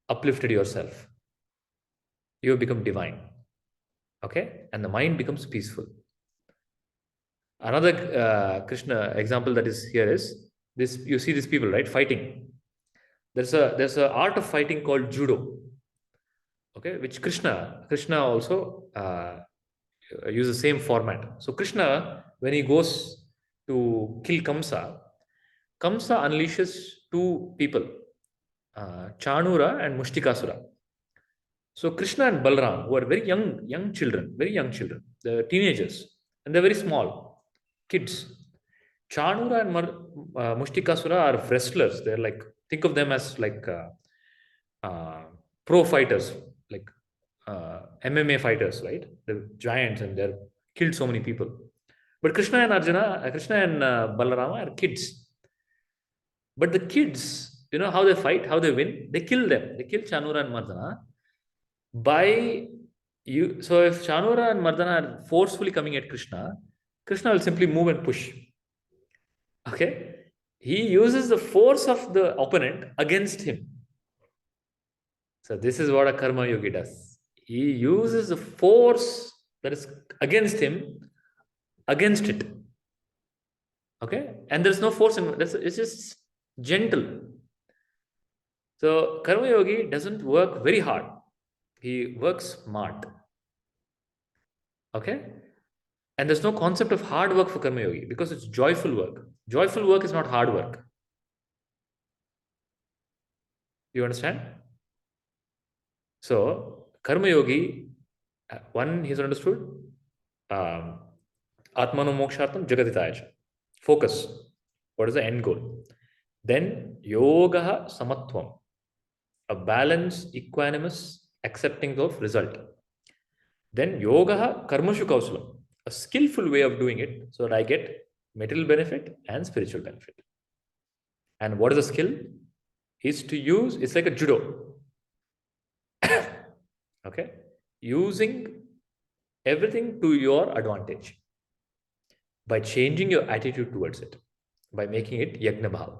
Speaker 1: uplifted yourself. You have become divine. Okay, and the mind becomes peaceful. Another Krishna example that is here is this. You see these people, right, fighting. There's a art of fighting called judo. Okay, which Krishna also use the same format. So Krishna, when he goes to kill Kamsa unleashes two people, Chanura and Mushtikasura. So Krishna and Balram, who are very young children, they're teenagers, and they're very small kids. Chanura and Mushtikasura are wrestlers. They're like, think of them as like pro fighters, like MMA fighters, right? They're giants and they're killed so many people. But Krishna and Balarama are kids. But the kids, you know how they fight, how they win? They kill them. They kill Chanura and Mardana by you. So if Chanura and Mardana are forcefully coming at Krishna, Krishna will simply move and push. Okay? He uses the force of the opponent against him. So this is what a karma yogi does. He uses the force that is against him, against it. Okay? And there's no force in it. It's just gentle. So karma yogi doesn't work very hard. He works smart. Okay? And there's no concept of hard work for karma yogi because it's joyful work. Joyful work is not hard work. You understand? So, karma yogi, one, he's understood, Atmano mokshartam jagaditaya. Focus. What is the end goal? Then, yoga samatvam, a balanced, equanimous accepting of result. Then, yoga karmashu kausalam, a skillful way of doing it so that I get material benefit and spiritual benefit. And what is the skill? Is to use, it's like a judo. Okay, using everything to your advantage by changing your attitude towards it, by making it yajna bhava.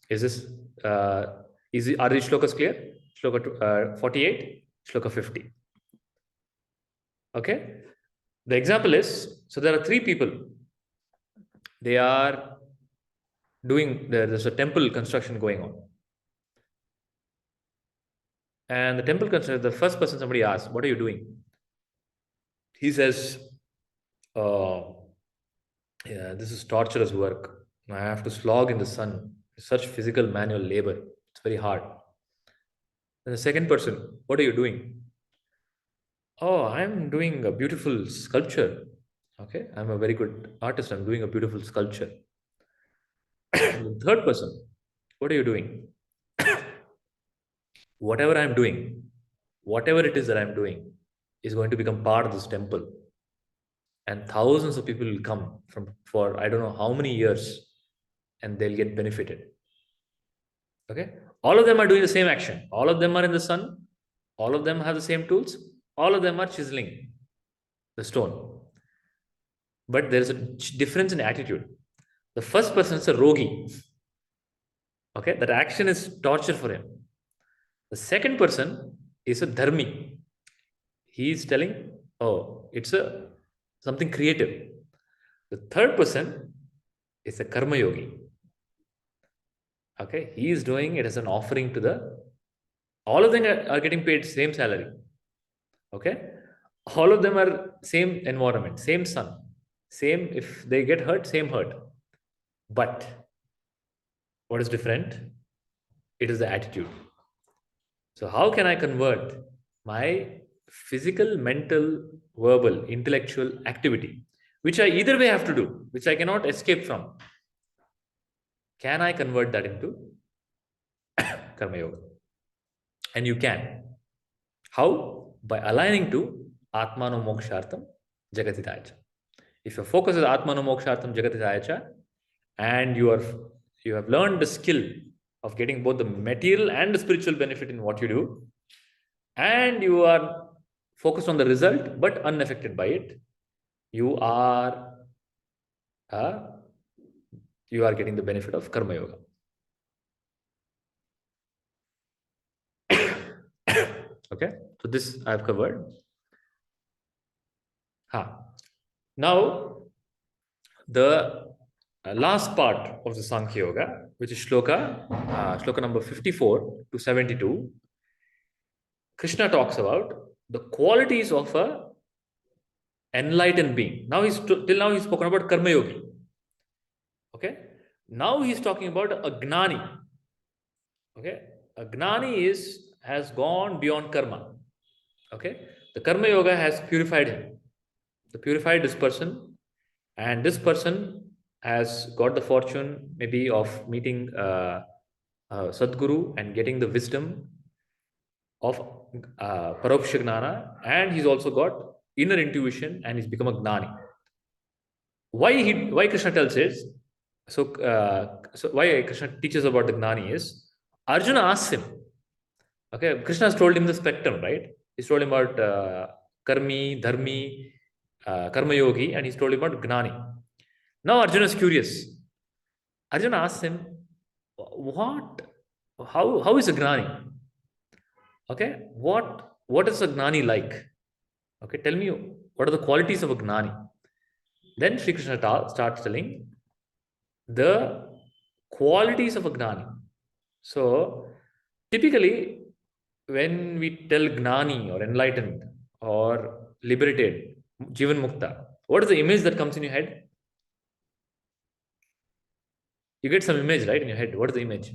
Speaker 1: Is this are these shlokas clear? Shloka 48, shloka 50. Okay, the example is, so there are three people. They are doing, there's a temple construction going on. And the temple construction, the first person somebody asks, what are you doing? He says, yeah, this is torturous work. I have to slog in the sun. It's such physical manual labor. It's very hard. And the second person, what are you doing? Oh, I'm doing a beautiful sculpture. Okay, I'm a very good artist. I'm doing a beautiful sculpture. The third person, what are you doing? Whatever I'm doing, whatever it is that I'm doing, is going to become part of this temple. And thousands of people will come for I don't know how many years, and they'll get benefited. Okay? All of them are doing the same action. All of them are in the sun. All of them have the same tools. All of them are chiseling the stone. But there's a difference in attitude. The first person is a rogi. Okay? That action is torture for him. The second person is a dharmi. He's telling, oh, it's something creative. The third person is a karma yogi. Okay, he is doing it as an offering to the. All of them are getting paid same salary. Okay, all of them are same environment, same sun, same. If they get hurt, same hurt. But what is different? It is the attitude. So how can I convert my physical, mental, verbal, intellectual activity, which I either way have to do, which I cannot escape from? Can I convert that into karma yoga? And you can. How? By aligning to Atmano Mokshartham Jagatitayacha. If your focus is Atmano Mokshartham Jagatitayacha, and you have learned the skill of getting both the material and the spiritual benefit in what you do, and you are focused on the result but unaffected by it, you are getting the benefit of karma yoga. Okay, so this I have covered. Now the last part of the Sankhya Yoga, which is shloka number 54 to 72, Krishna talks about the qualities of a enlightened being. Now till now he's spoken about karma yogi. Okay, now he's talking about a gnani. Okay, a gnani has gone beyond karma. Okay, the karma yoga has purified him. They purified this person, and this person has got the fortune maybe of meeting Sadguru and getting the wisdom of Paroksha Jnana, and he's also got inner intuition and he's become a Gnani. Why Krishna tells is, so why Krishna teaches about the Gnani is, Arjuna asks him, okay, Krishna has told him the spectrum, right? He's told him about Karmi, Dharmi, Karma Yogi, and he's told him about Gnani. Now Arjuna is curious. Arjuna asks him, how is a Gnani? Okay, what is a Gnani like? Okay, tell me, what are the qualities of a Gnani? Then Sri Krishna starts telling the qualities of a Gnani. So typically, when we tell Gnani or enlightened or liberated, Jivan Mukta, what is the image that comes in your head? You get some image, right, in your head. What is the image?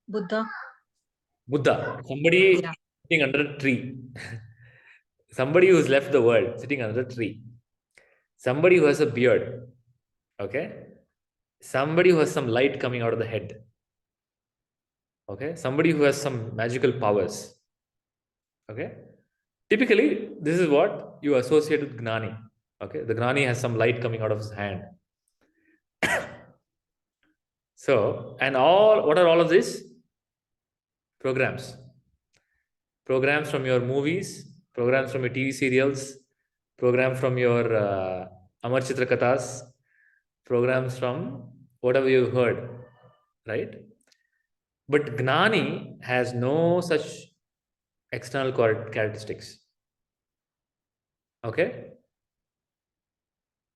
Speaker 5: Buddha.
Speaker 1: Buddha. Somebody sitting under a tree. Somebody who's left the world, sitting under a tree. Somebody who has a beard. Okay. Somebody who has some light coming out of the head. Okay. Somebody who has some magical powers. Okay. Typically, this is what you associate with Gnani. Okay. The Gnani has some light coming out of his hand. So, and what are all of these? Programs. Programs from your movies, programs from your TV serials, programs from your Amar Chitra Kathas, programs from whatever you've heard, right? But Gnani has no such external characteristics. Okay?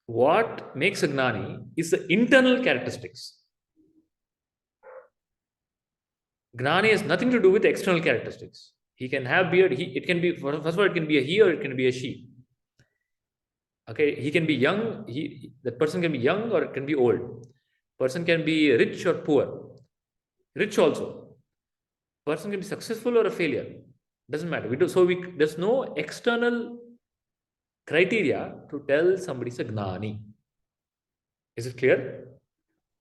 Speaker 1: What makes a Gnani is the internal characteristics. Gnani has nothing to do with external characteristics. He can have beard. It can be, first of all, it can be a he or it can be a she. Okay, he can be young. That person can be young or it can be old. Person can be rich or poor. Rich also. Person can be successful or a failure. Doesn't matter. There's no external criteria to tell somebody is a Gnani. Is it clear?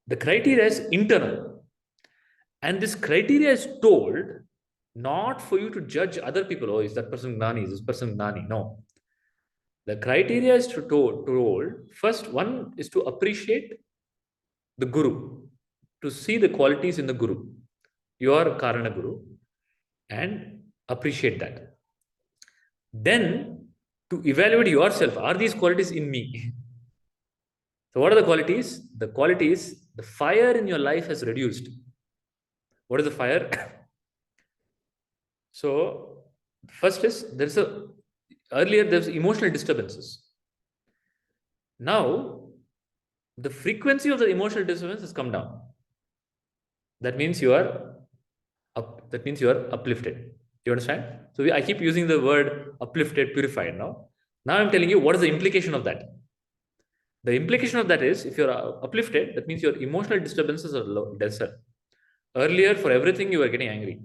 Speaker 1: The criteria is internal. And this criteria is told not for you to judge other people. Oh, is that person Gnani? Is this person Gnani? No. The criteria is told. First, one is to appreciate the Guru, to see the qualities in the Guru, your Karana Guru, and appreciate that. Then, to evaluate yourself, are these qualities in me? So, what are the qualities? The qualities, the fire in your life has reduced. What is the fire? So, First is earlier there was emotional disturbances. Now the frequency of the emotional disturbance has come down. That means you are up. That means you are uplifted. You understand? So I keep using the word uplifted, purified. Now I'm telling you what is the implication of that. The implication of that is, if you're uplifted, that means your emotional disturbances are lesser. Earlier, for everything you were getting angry.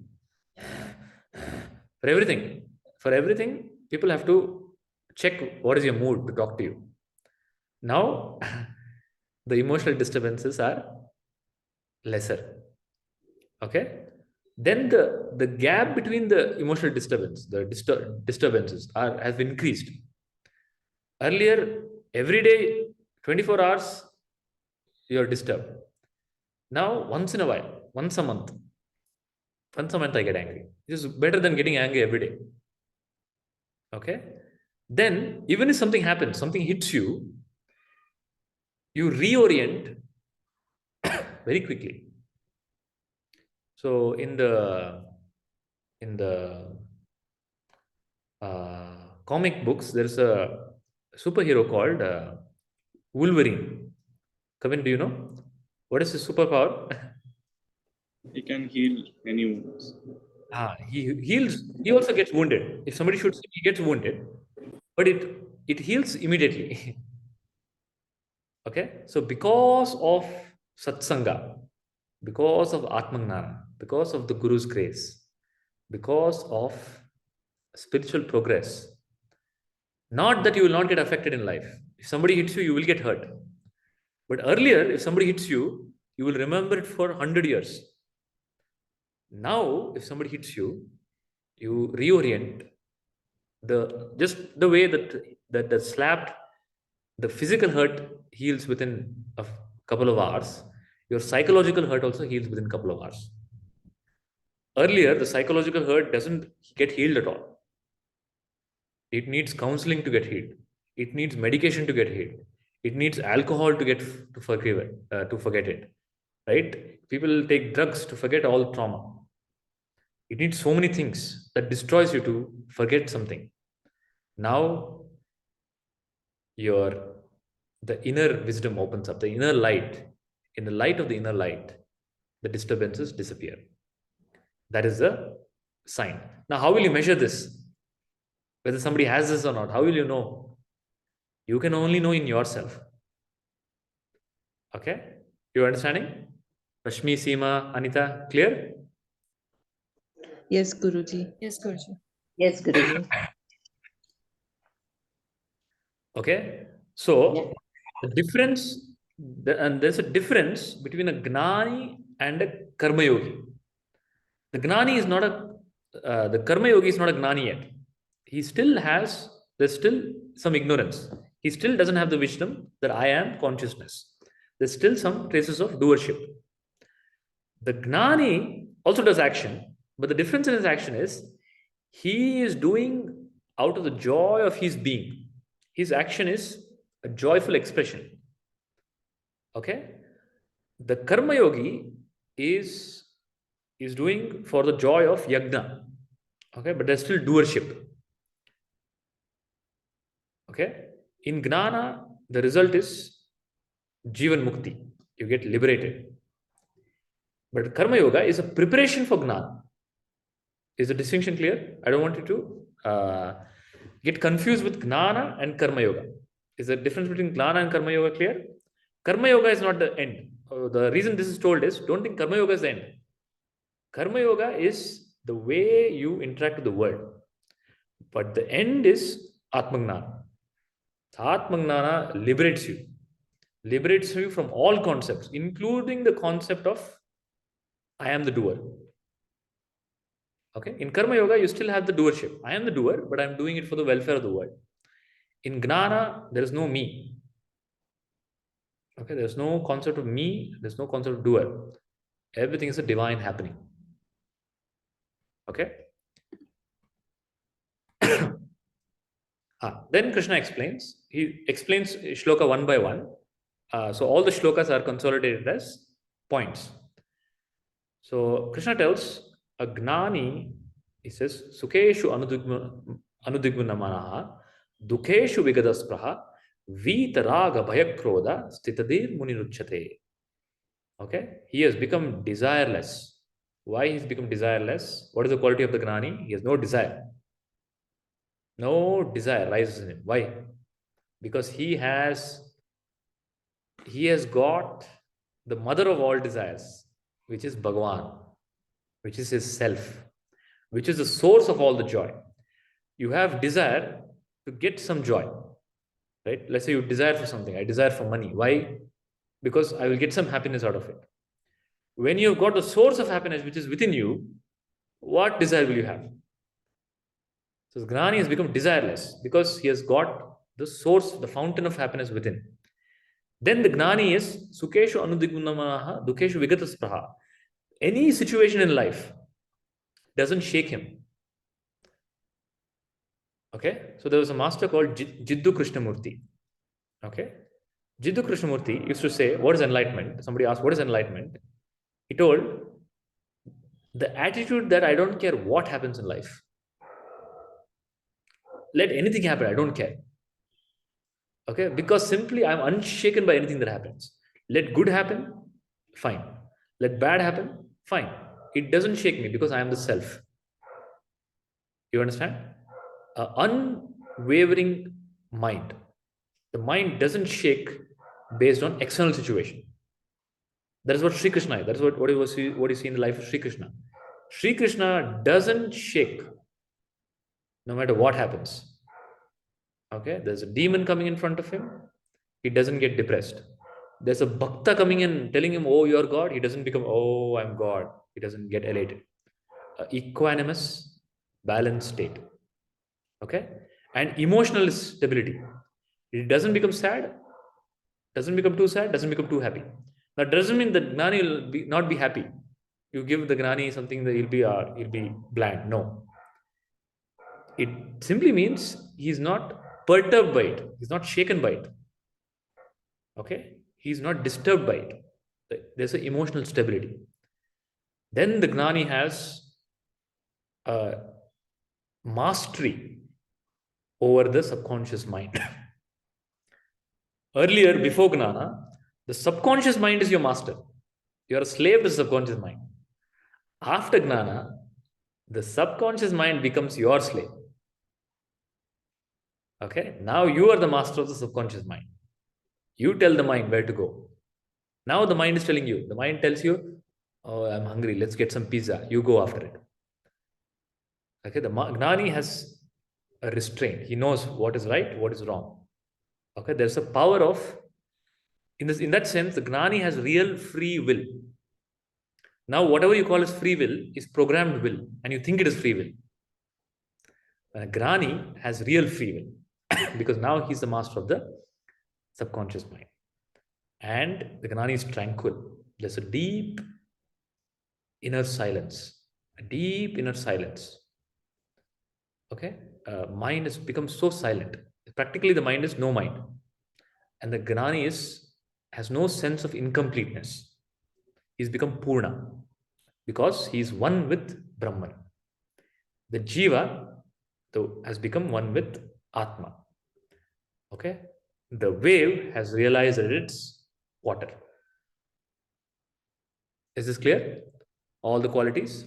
Speaker 1: For everything, people have to check what is your mood to talk to you. Now, the emotional disturbances are lesser. Okay? Then the gap between the emotional disturbance, the disturbances have increased. Earlier, every day, 24 hours, you're disturbed. Now, once in a while, once a month I get angry. This is better than getting angry every day. Okay? Then, even if something happens, something hits you, you reorient very quickly. So in the comic books, there's a superhero called Wolverine. Kevin, do you know what is his superpower?
Speaker 2: He can heal any wounds.
Speaker 1: He heals. He also gets wounded. If somebody shoots him, he gets wounded, but it heals immediately. Okay, so because of satsanga, because of atmangnana, because of the Guru's grace, because of spiritual progress, not that you will not get affected in life. If somebody hits you, you will get hurt. But earlier, if somebody hits you, you will remember it for 100 years. Now, if somebody hits you, you reorient just the way that the slapped, the physical hurt heals within a couple of hours. Your psychological hurt also heals within a couple of hours. Earlier, the psychological hurt doesn't get healed at all. It needs counseling to get healed. It needs medication to get healed. It needs alcohol to forget it. Right? People take drugs to forget all trauma. It needs so many things that destroys you to forget something. Now, the inner wisdom opens up, the inner light. In the light of the inner light, the disturbances disappear. That is the sign. Now, how will you measure this? Whether somebody has this or not, how will you know? You can only know in yourself. Okay? You understanding? Rashmi, Seema, Anita, clear?
Speaker 3: Yes, Guruji.
Speaker 5: Yes, Guruji.
Speaker 6: Yes, Guruji.
Speaker 1: Okay? So, the difference, and there's a difference between a Gnani and a Karma Yogi. The Gnani is not the Karma Yogi is not a Gnani yet. There's still some ignorance. He still doesn't have the wisdom that I am consciousness. There's still some traces of doership. The Gnani also does action, but the difference in his action is he is doing out of the joy of his being. His action is a joyful expression. Okay? The Karma Yogi is doing for the joy of Yajna. Okay? But there's still doership. Okay? In Gnana, the result is Jivan Mukti. You get liberated. But Karma Yoga is a preparation for Gnana. Is the distinction clear? I don't want you to get confused with Gnana and Karma Yoga. Is the difference between Gnana and Karma Yoga clear? Karma Yoga is not the end. The reason this is told is, don't think Karma Yoga is the end. Karma Yoga is the way you interact with the world. But the end is Atmagnana. Atmagnana liberates you from all concepts, including the concept of I am the doer. Okay, in Karma Yoga, you still have the doership. I am the doer, but I'm doing it for the welfare of the world. In Gnana, there is no me. Okay, there's no concept of me, there's no concept of doer. Everything is a divine happening. Okay. Then Krishna explains. He explains shloka one by one. So all the shlokas are consolidated as points. So Krishna tells a Gnani He says, Sukeshu anudigmanamanaha, dukeshu vigadaspraha, vitaraga bhayakroda, stitadir muniruchate. Okay, he has become desireless. Why he's become desireless? What is the quality of the Gnani? He has no desire. No desire rises in him. Why? Because he has got the mother of all desires, which is Bhagavan, which is his self, which is the source of all the joy. You have desire to get some joy, right? Let's say you desire for something. I desire for money. Why? Because I will get some happiness out of it. When you've got the source of happiness, which is within you, what desire will you have? So Gnani has become desireless because he has got the source, the fountain of happiness within. Then the Gnani is Sukeshu anudigunamaha, Dukeshu vigataspraha. Any situation in life doesn't shake him. Okay, so there was a master called Jiddu Krishnamurti. Okay, Jiddu Krishnamurti used to say, what is enlightenment? Somebody asked, what is enlightenment? He told, the attitude that I don't care what happens in life. Let anything happen, I don't care. Okay, because simply I'm unshaken by anything that happens. Let good happen, fine. Let bad happen, fine. It doesn't shake me because I am the self. You understand? Unwavering mind. The mind doesn't shake based on external situation. That is what Sri Krishna is. That is what you see in the life of Sri Krishna. Sri Krishna doesn't shake no matter what happens. Okay, there's a demon coming in front of him, he doesn't get depressed. There's a bhakta coming in telling him, oh, you're God, he doesn't become, oh, I'm God. He doesn't get elated. Equanimous, balanced state. Okay, and emotional stability. It doesn't become sad, doesn't become too sad, doesn't become too happy. That doesn't mean that Gnani will not be happy. You give the Gnani something that he'll be bland. No. It simply means he's not perturbed by it. He's not shaken by it. Okay? He's not disturbed by it. There's an emotional stability. Then the Gnani has a mastery over the subconscious mind. Earlier, before Gnana, the subconscious mind is your master. You are a slave to the subconscious mind. After Gnana, the subconscious mind becomes your slave. Okay, now you are the master of the subconscious mind. You tell the mind where to go. Now the mind is telling you. The mind tells you, oh, I'm hungry, let's get some pizza. You go after it. Okay, the Gnani has a restraint. He knows what is right, what is wrong. Okay, there's a power of, in that sense, the Gnani has real free will. Now, whatever you call as free will is programmed will, and you think it is free will. Gnani has real free will because now he's the master of the subconscious mind. And the Gnani is tranquil. There's a deep inner silence. A deep inner silence. Okay? Mind has become so silent. Practically, the mind is no mind. And the Gnani has no sense of incompleteness. He's become Purna because he's one with Brahman. The Jiva has become one with Atma. Okay? The wave has realized that it's water. Is this clear? All the qualities?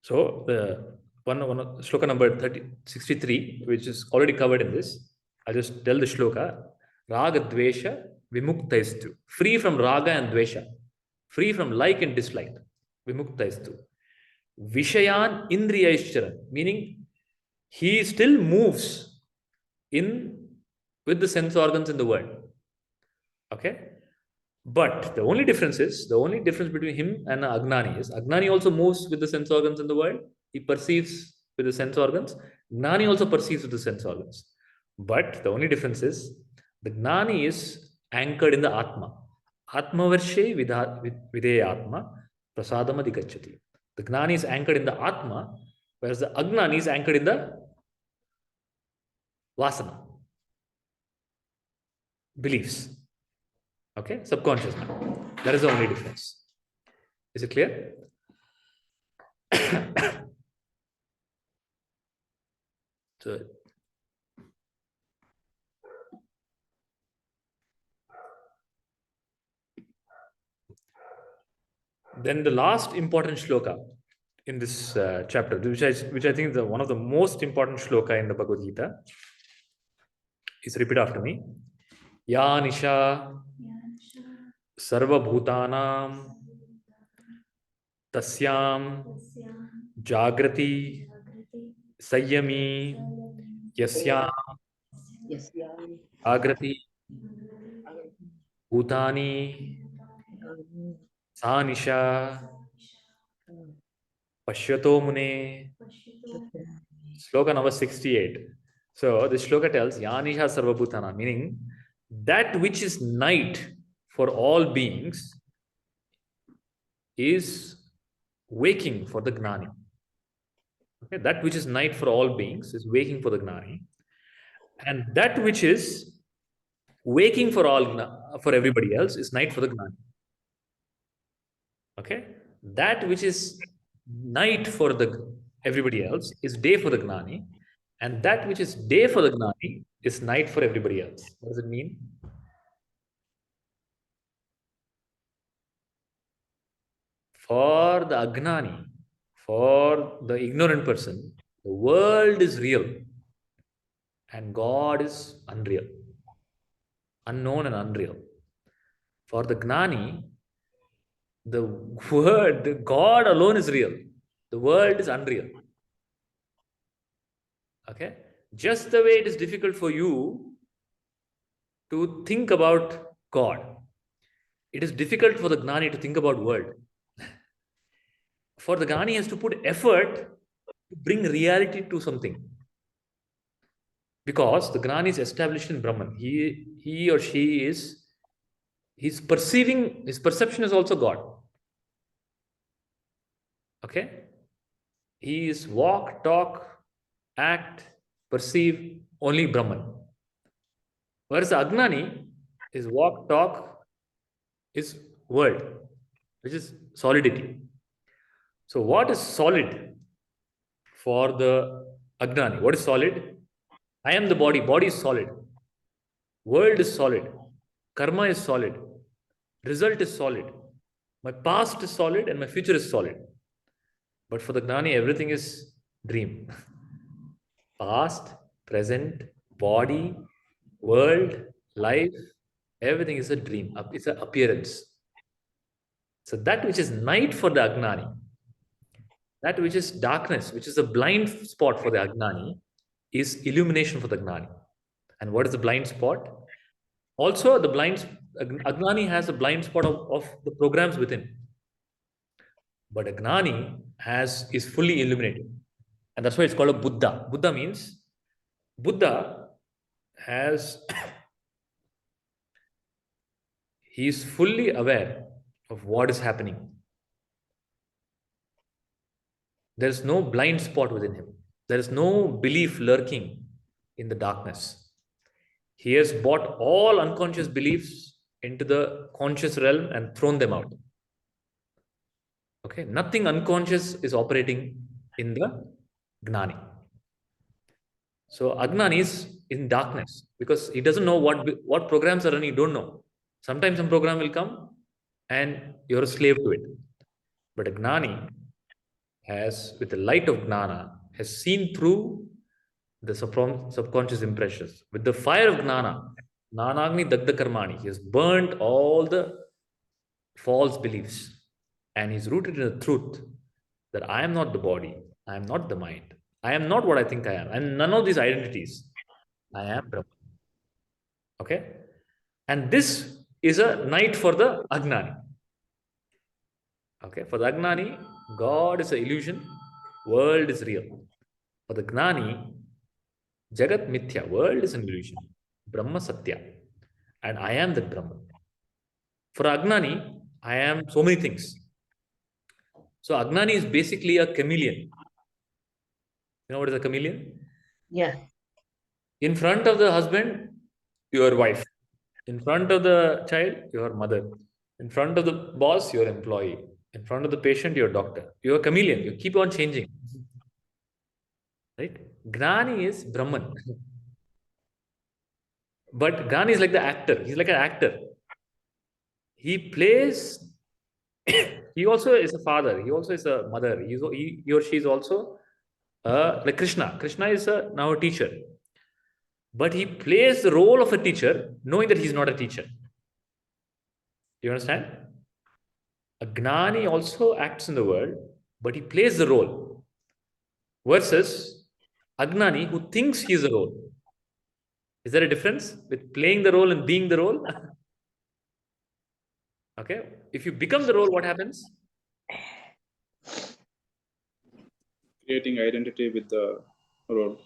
Speaker 1: So the one shloka number 63, which is already covered in this. I'll just tell the shloka. Raga dvesha vimuktaistu. Free from raga and dvesha. Free from like and dislike. Vimuktaistu. Vishayan indriyaishcharan. Meaning he still moves with the sense organs in the world. Okay? But the only difference between him and Agnani is, Agnani also moves with the sense organs in the world. He perceives with the sense organs. Gnani also perceives with the sense organs. But the only difference is, the Gnani is anchored in the Atma. Atma varshe videya Atma prasadam adhigacchati. The Gnani is anchored in the Atma, whereas the Agnani is anchored in the Vasana. beliefs. Okay, subconscious mind. That is the only difference. Is it clear? So, then the last important shloka in this chapter, which I think is one of the most important shloka in the Bhagavad Gita, is repeat after me. Ya Nisha Sarvabhutanam Tasyam Jagrati Sanyami Yasyam
Speaker 6: Yes, yeah.
Speaker 1: Jagrati Bhutani Sa Nisha Pashyato Mune. Sloka number 68. So this shloka tells Yanisha Sarvabhutana, meaning that which is night for all beings is waking for the Gnani. Okay, that which is night for all beings is waking for the Gnani. And that which is waking for for everybody else is night for the Gnani. Okay, that which is night for the everybody else is day for the Gnani, and that which is day for the Gnani is night for everybody else. What does it mean? For the Agnani, for the ignorant person, the world is real and God is unreal, unknown and unreal. For the Gnani, the word, the God alone is real. The world is unreal. Okay? Just the way it is difficult for you to think about God, it is difficult for the Gnani to think about world. For the Gnani has to put effort to bring reality to something. Because the Gnani is established in Brahman. He or she is, he's perceiving, his perception is also God. Okay? He is walk, talk, act, perceive only Brahman. Whereas the Agnani is walk, talk, is world, which is solidity. So what is solid for the Agnani? What is solid? I am the body. Body is solid. World is solid. Karma is solid. Result is solid. My past is solid and my future is solid. But for the Gnani, everything is dream. Past, present, body, world, life, everything is a dream. It's an appearance. So that which is night for the Agnani, that which is darkness, which is a blind spot for the Agnani, is illumination for the Gnani. And what is the blind spot? Also, the Agnani has a blind spot of the programs within. But a Gnani is fully illuminated. And that's why it's called a Buddha. Buddha means Buddha has he is fully aware of what is happening. There is no blind spot within him. There is no belief lurking in the darkness. He has brought all unconscious beliefs into the conscious realm and thrown them out. Okay, nothing unconscious is operating in the Gnani. So Agnani is in darkness because he doesn't know what programs are running. You don't know. Sometimes some program will come and you're a slave to it. But a Gnani has, with the light of Gnana, has seen through the subconscious impressions. With the fire of Gnana, Nanagni Dagda Karmani, he has burnt all the false beliefs. And he's rooted in the truth that I am not the body, I am not the mind, I am not what I think I am, and none of these identities. I am Brahman. Okay? And this is a night for the Agnani. Okay? For the Agnani, God is an illusion, world is real. For the Gnani, Jagat Mithya, world is an illusion, Brahma Satya, and I am that Brahman. For Agnani, I am so many things. So Agnani is basically a chameleon. You know what is a chameleon?
Speaker 6: Yeah.
Speaker 1: In front of the husband, your wife. In front of the child, your mother. In front of the boss, your employee. In front of the patient, your doctor. You're a chameleon. You keep on changing. Right? Gnani is Brahman. But Gnani is like the actor. He's like an actor. He plays. He also is a father. He also is a mother. He or she is also like Krishna. Krishna is now a teacher. But he plays the role of a teacher knowing that he's not a teacher. You understand? A Gnani also acts in the world, but he plays the role. Versus Agnani who thinks he is the role. Is there a difference with playing the role and being the role? Okay. If you become the role, what happens?
Speaker 2: Creating identity with the role.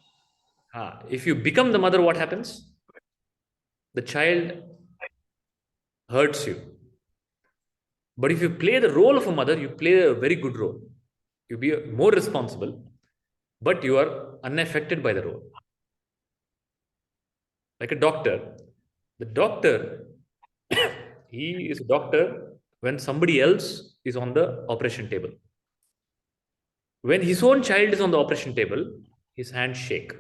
Speaker 1: If you become the mother, what happens? The child hurts you. But if you play the role of a mother, you play a very good role. You be more responsible, but you are unaffected by the role. Like a doctor. The doctor, he is a doctor when somebody else is on the operation table. When his own child is on the operation table, his hands shake.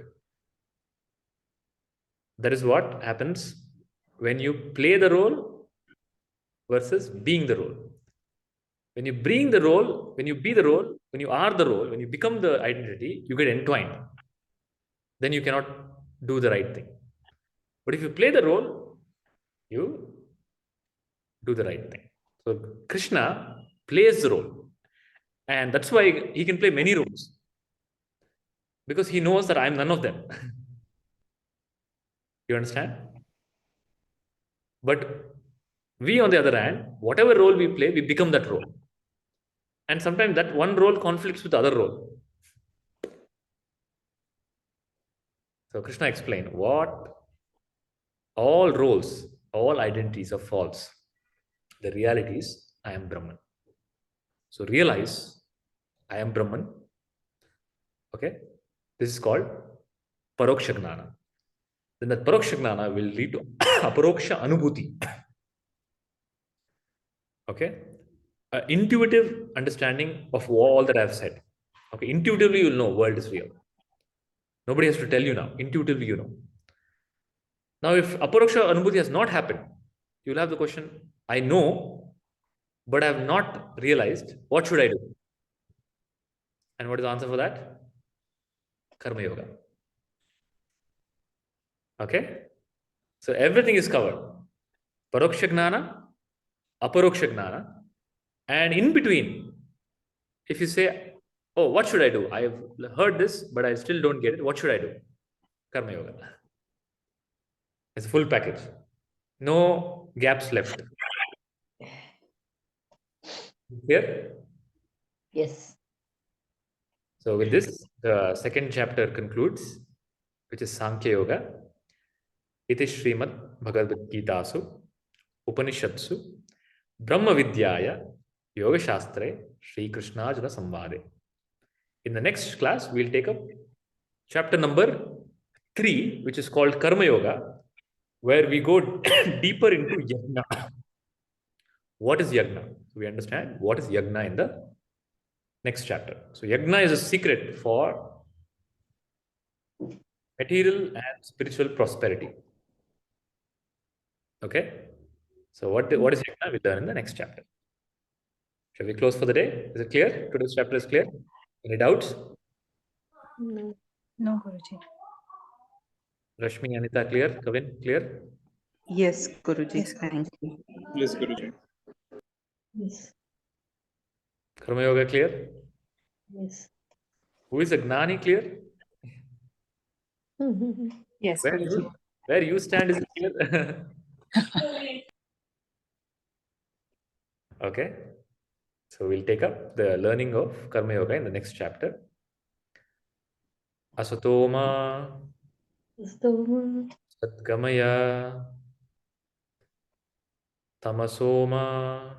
Speaker 1: That is what happens when you play the role versus being the role. When you bring the role, when you be the role, when you are the role, when you become the identity, you get entwined. Then you cannot do the right thing. But if you play the role, you do the right thing. So Krishna plays the role. And that's why he can play many roles. Because he knows that I am none of them. You understand? But we, on the other hand, whatever role we play, we become that role. And sometimes that one role conflicts with the other role. So Krishna explained what all roles, all identities are false. The reality is I am Brahman. So realize I am Brahman. Okay? This is called Paroksha Gnana. Then that Paroksha Gnana will lead to Aparoksha Anubhuti. Okay? Intuitive understanding of all that I have said. Okay, intuitively you'll know world is real. Nobody has to tell you now. Intuitively you know. Now, if Aparoksha Anubhuti has not happened, you'll have the question, I know, but I have not realized, what should I do? And what is the answer for that? Karma Yoga. Okay? So everything is covered. Paroksha Gnana, Aparoksha Gnana, and in between, if you say, oh, what should I do? I have heard this, but I still don't get it. What should I do? Karma Yoga. It's a full package. No gaps left. Here?
Speaker 6: Yes.
Speaker 1: So with this, the second chapter concludes, which is Sankhya Yoga. Iti Srimad Bhagavad Gitasu Upanishatsu Brahma Vidyaya Yoga Shastre Sri Krishnajana Samvade. In the next class, we'll take up chapter number 3, which is called Karma Yoga, where we go deeper into Yajna. What is Yajna? We understand what is Yajna in the next chapter. So Yajna is a secret for material and spiritual prosperity. Okay? So what is Yajna? We'll learn in the next chapter. Shall we close for the day? Is it clear? Today's chapter is clear? Any doubts?
Speaker 5: No.
Speaker 4: No, Guruji.
Speaker 1: Rashmi, Anita, clear? Kavin, clear?
Speaker 3: Yes, Guruji.
Speaker 4: Yes,
Speaker 3: Thank you.
Speaker 2: Yes, Guruji.
Speaker 5: Yes.
Speaker 1: Karma Yoga clear?
Speaker 5: Yes.
Speaker 1: Who is a Gnani clear?
Speaker 4: Yes,
Speaker 1: Where
Speaker 4: Guruji.
Speaker 1: you, where you stand is it clear? Okay. So we'll take up the learning of Karma Yoga in the next chapter. Asatoma
Speaker 5: Stoma.
Speaker 1: Sadgamaya Tamasoma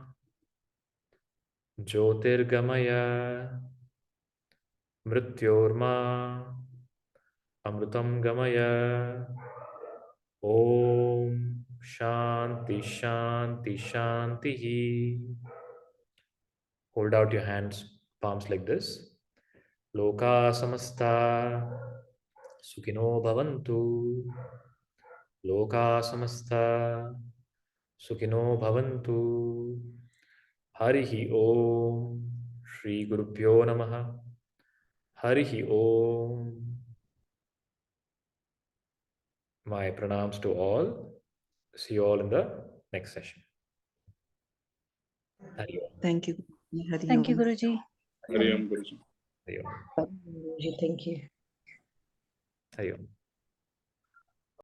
Speaker 1: Jyotirgamaya Mrityorma Amrutam Gamaya Om Shanti, Shanti, Shanti. Hold out your hands, palms like this. Loka samasta sukhino bhavantu. Loka samasta sukhino bhavantu. Harihi Om. Shri Gurubhyo Namaha. Harihi Om. My pranams to all. See you all in the next session. Hari Om.
Speaker 3: Thank you. Hari
Speaker 4: Thank you,
Speaker 3: Om.
Speaker 4: Guruji.
Speaker 2: Hari Om Guruji.
Speaker 1: Hari Om.
Speaker 6: Thank you.
Speaker 1: Hari Om.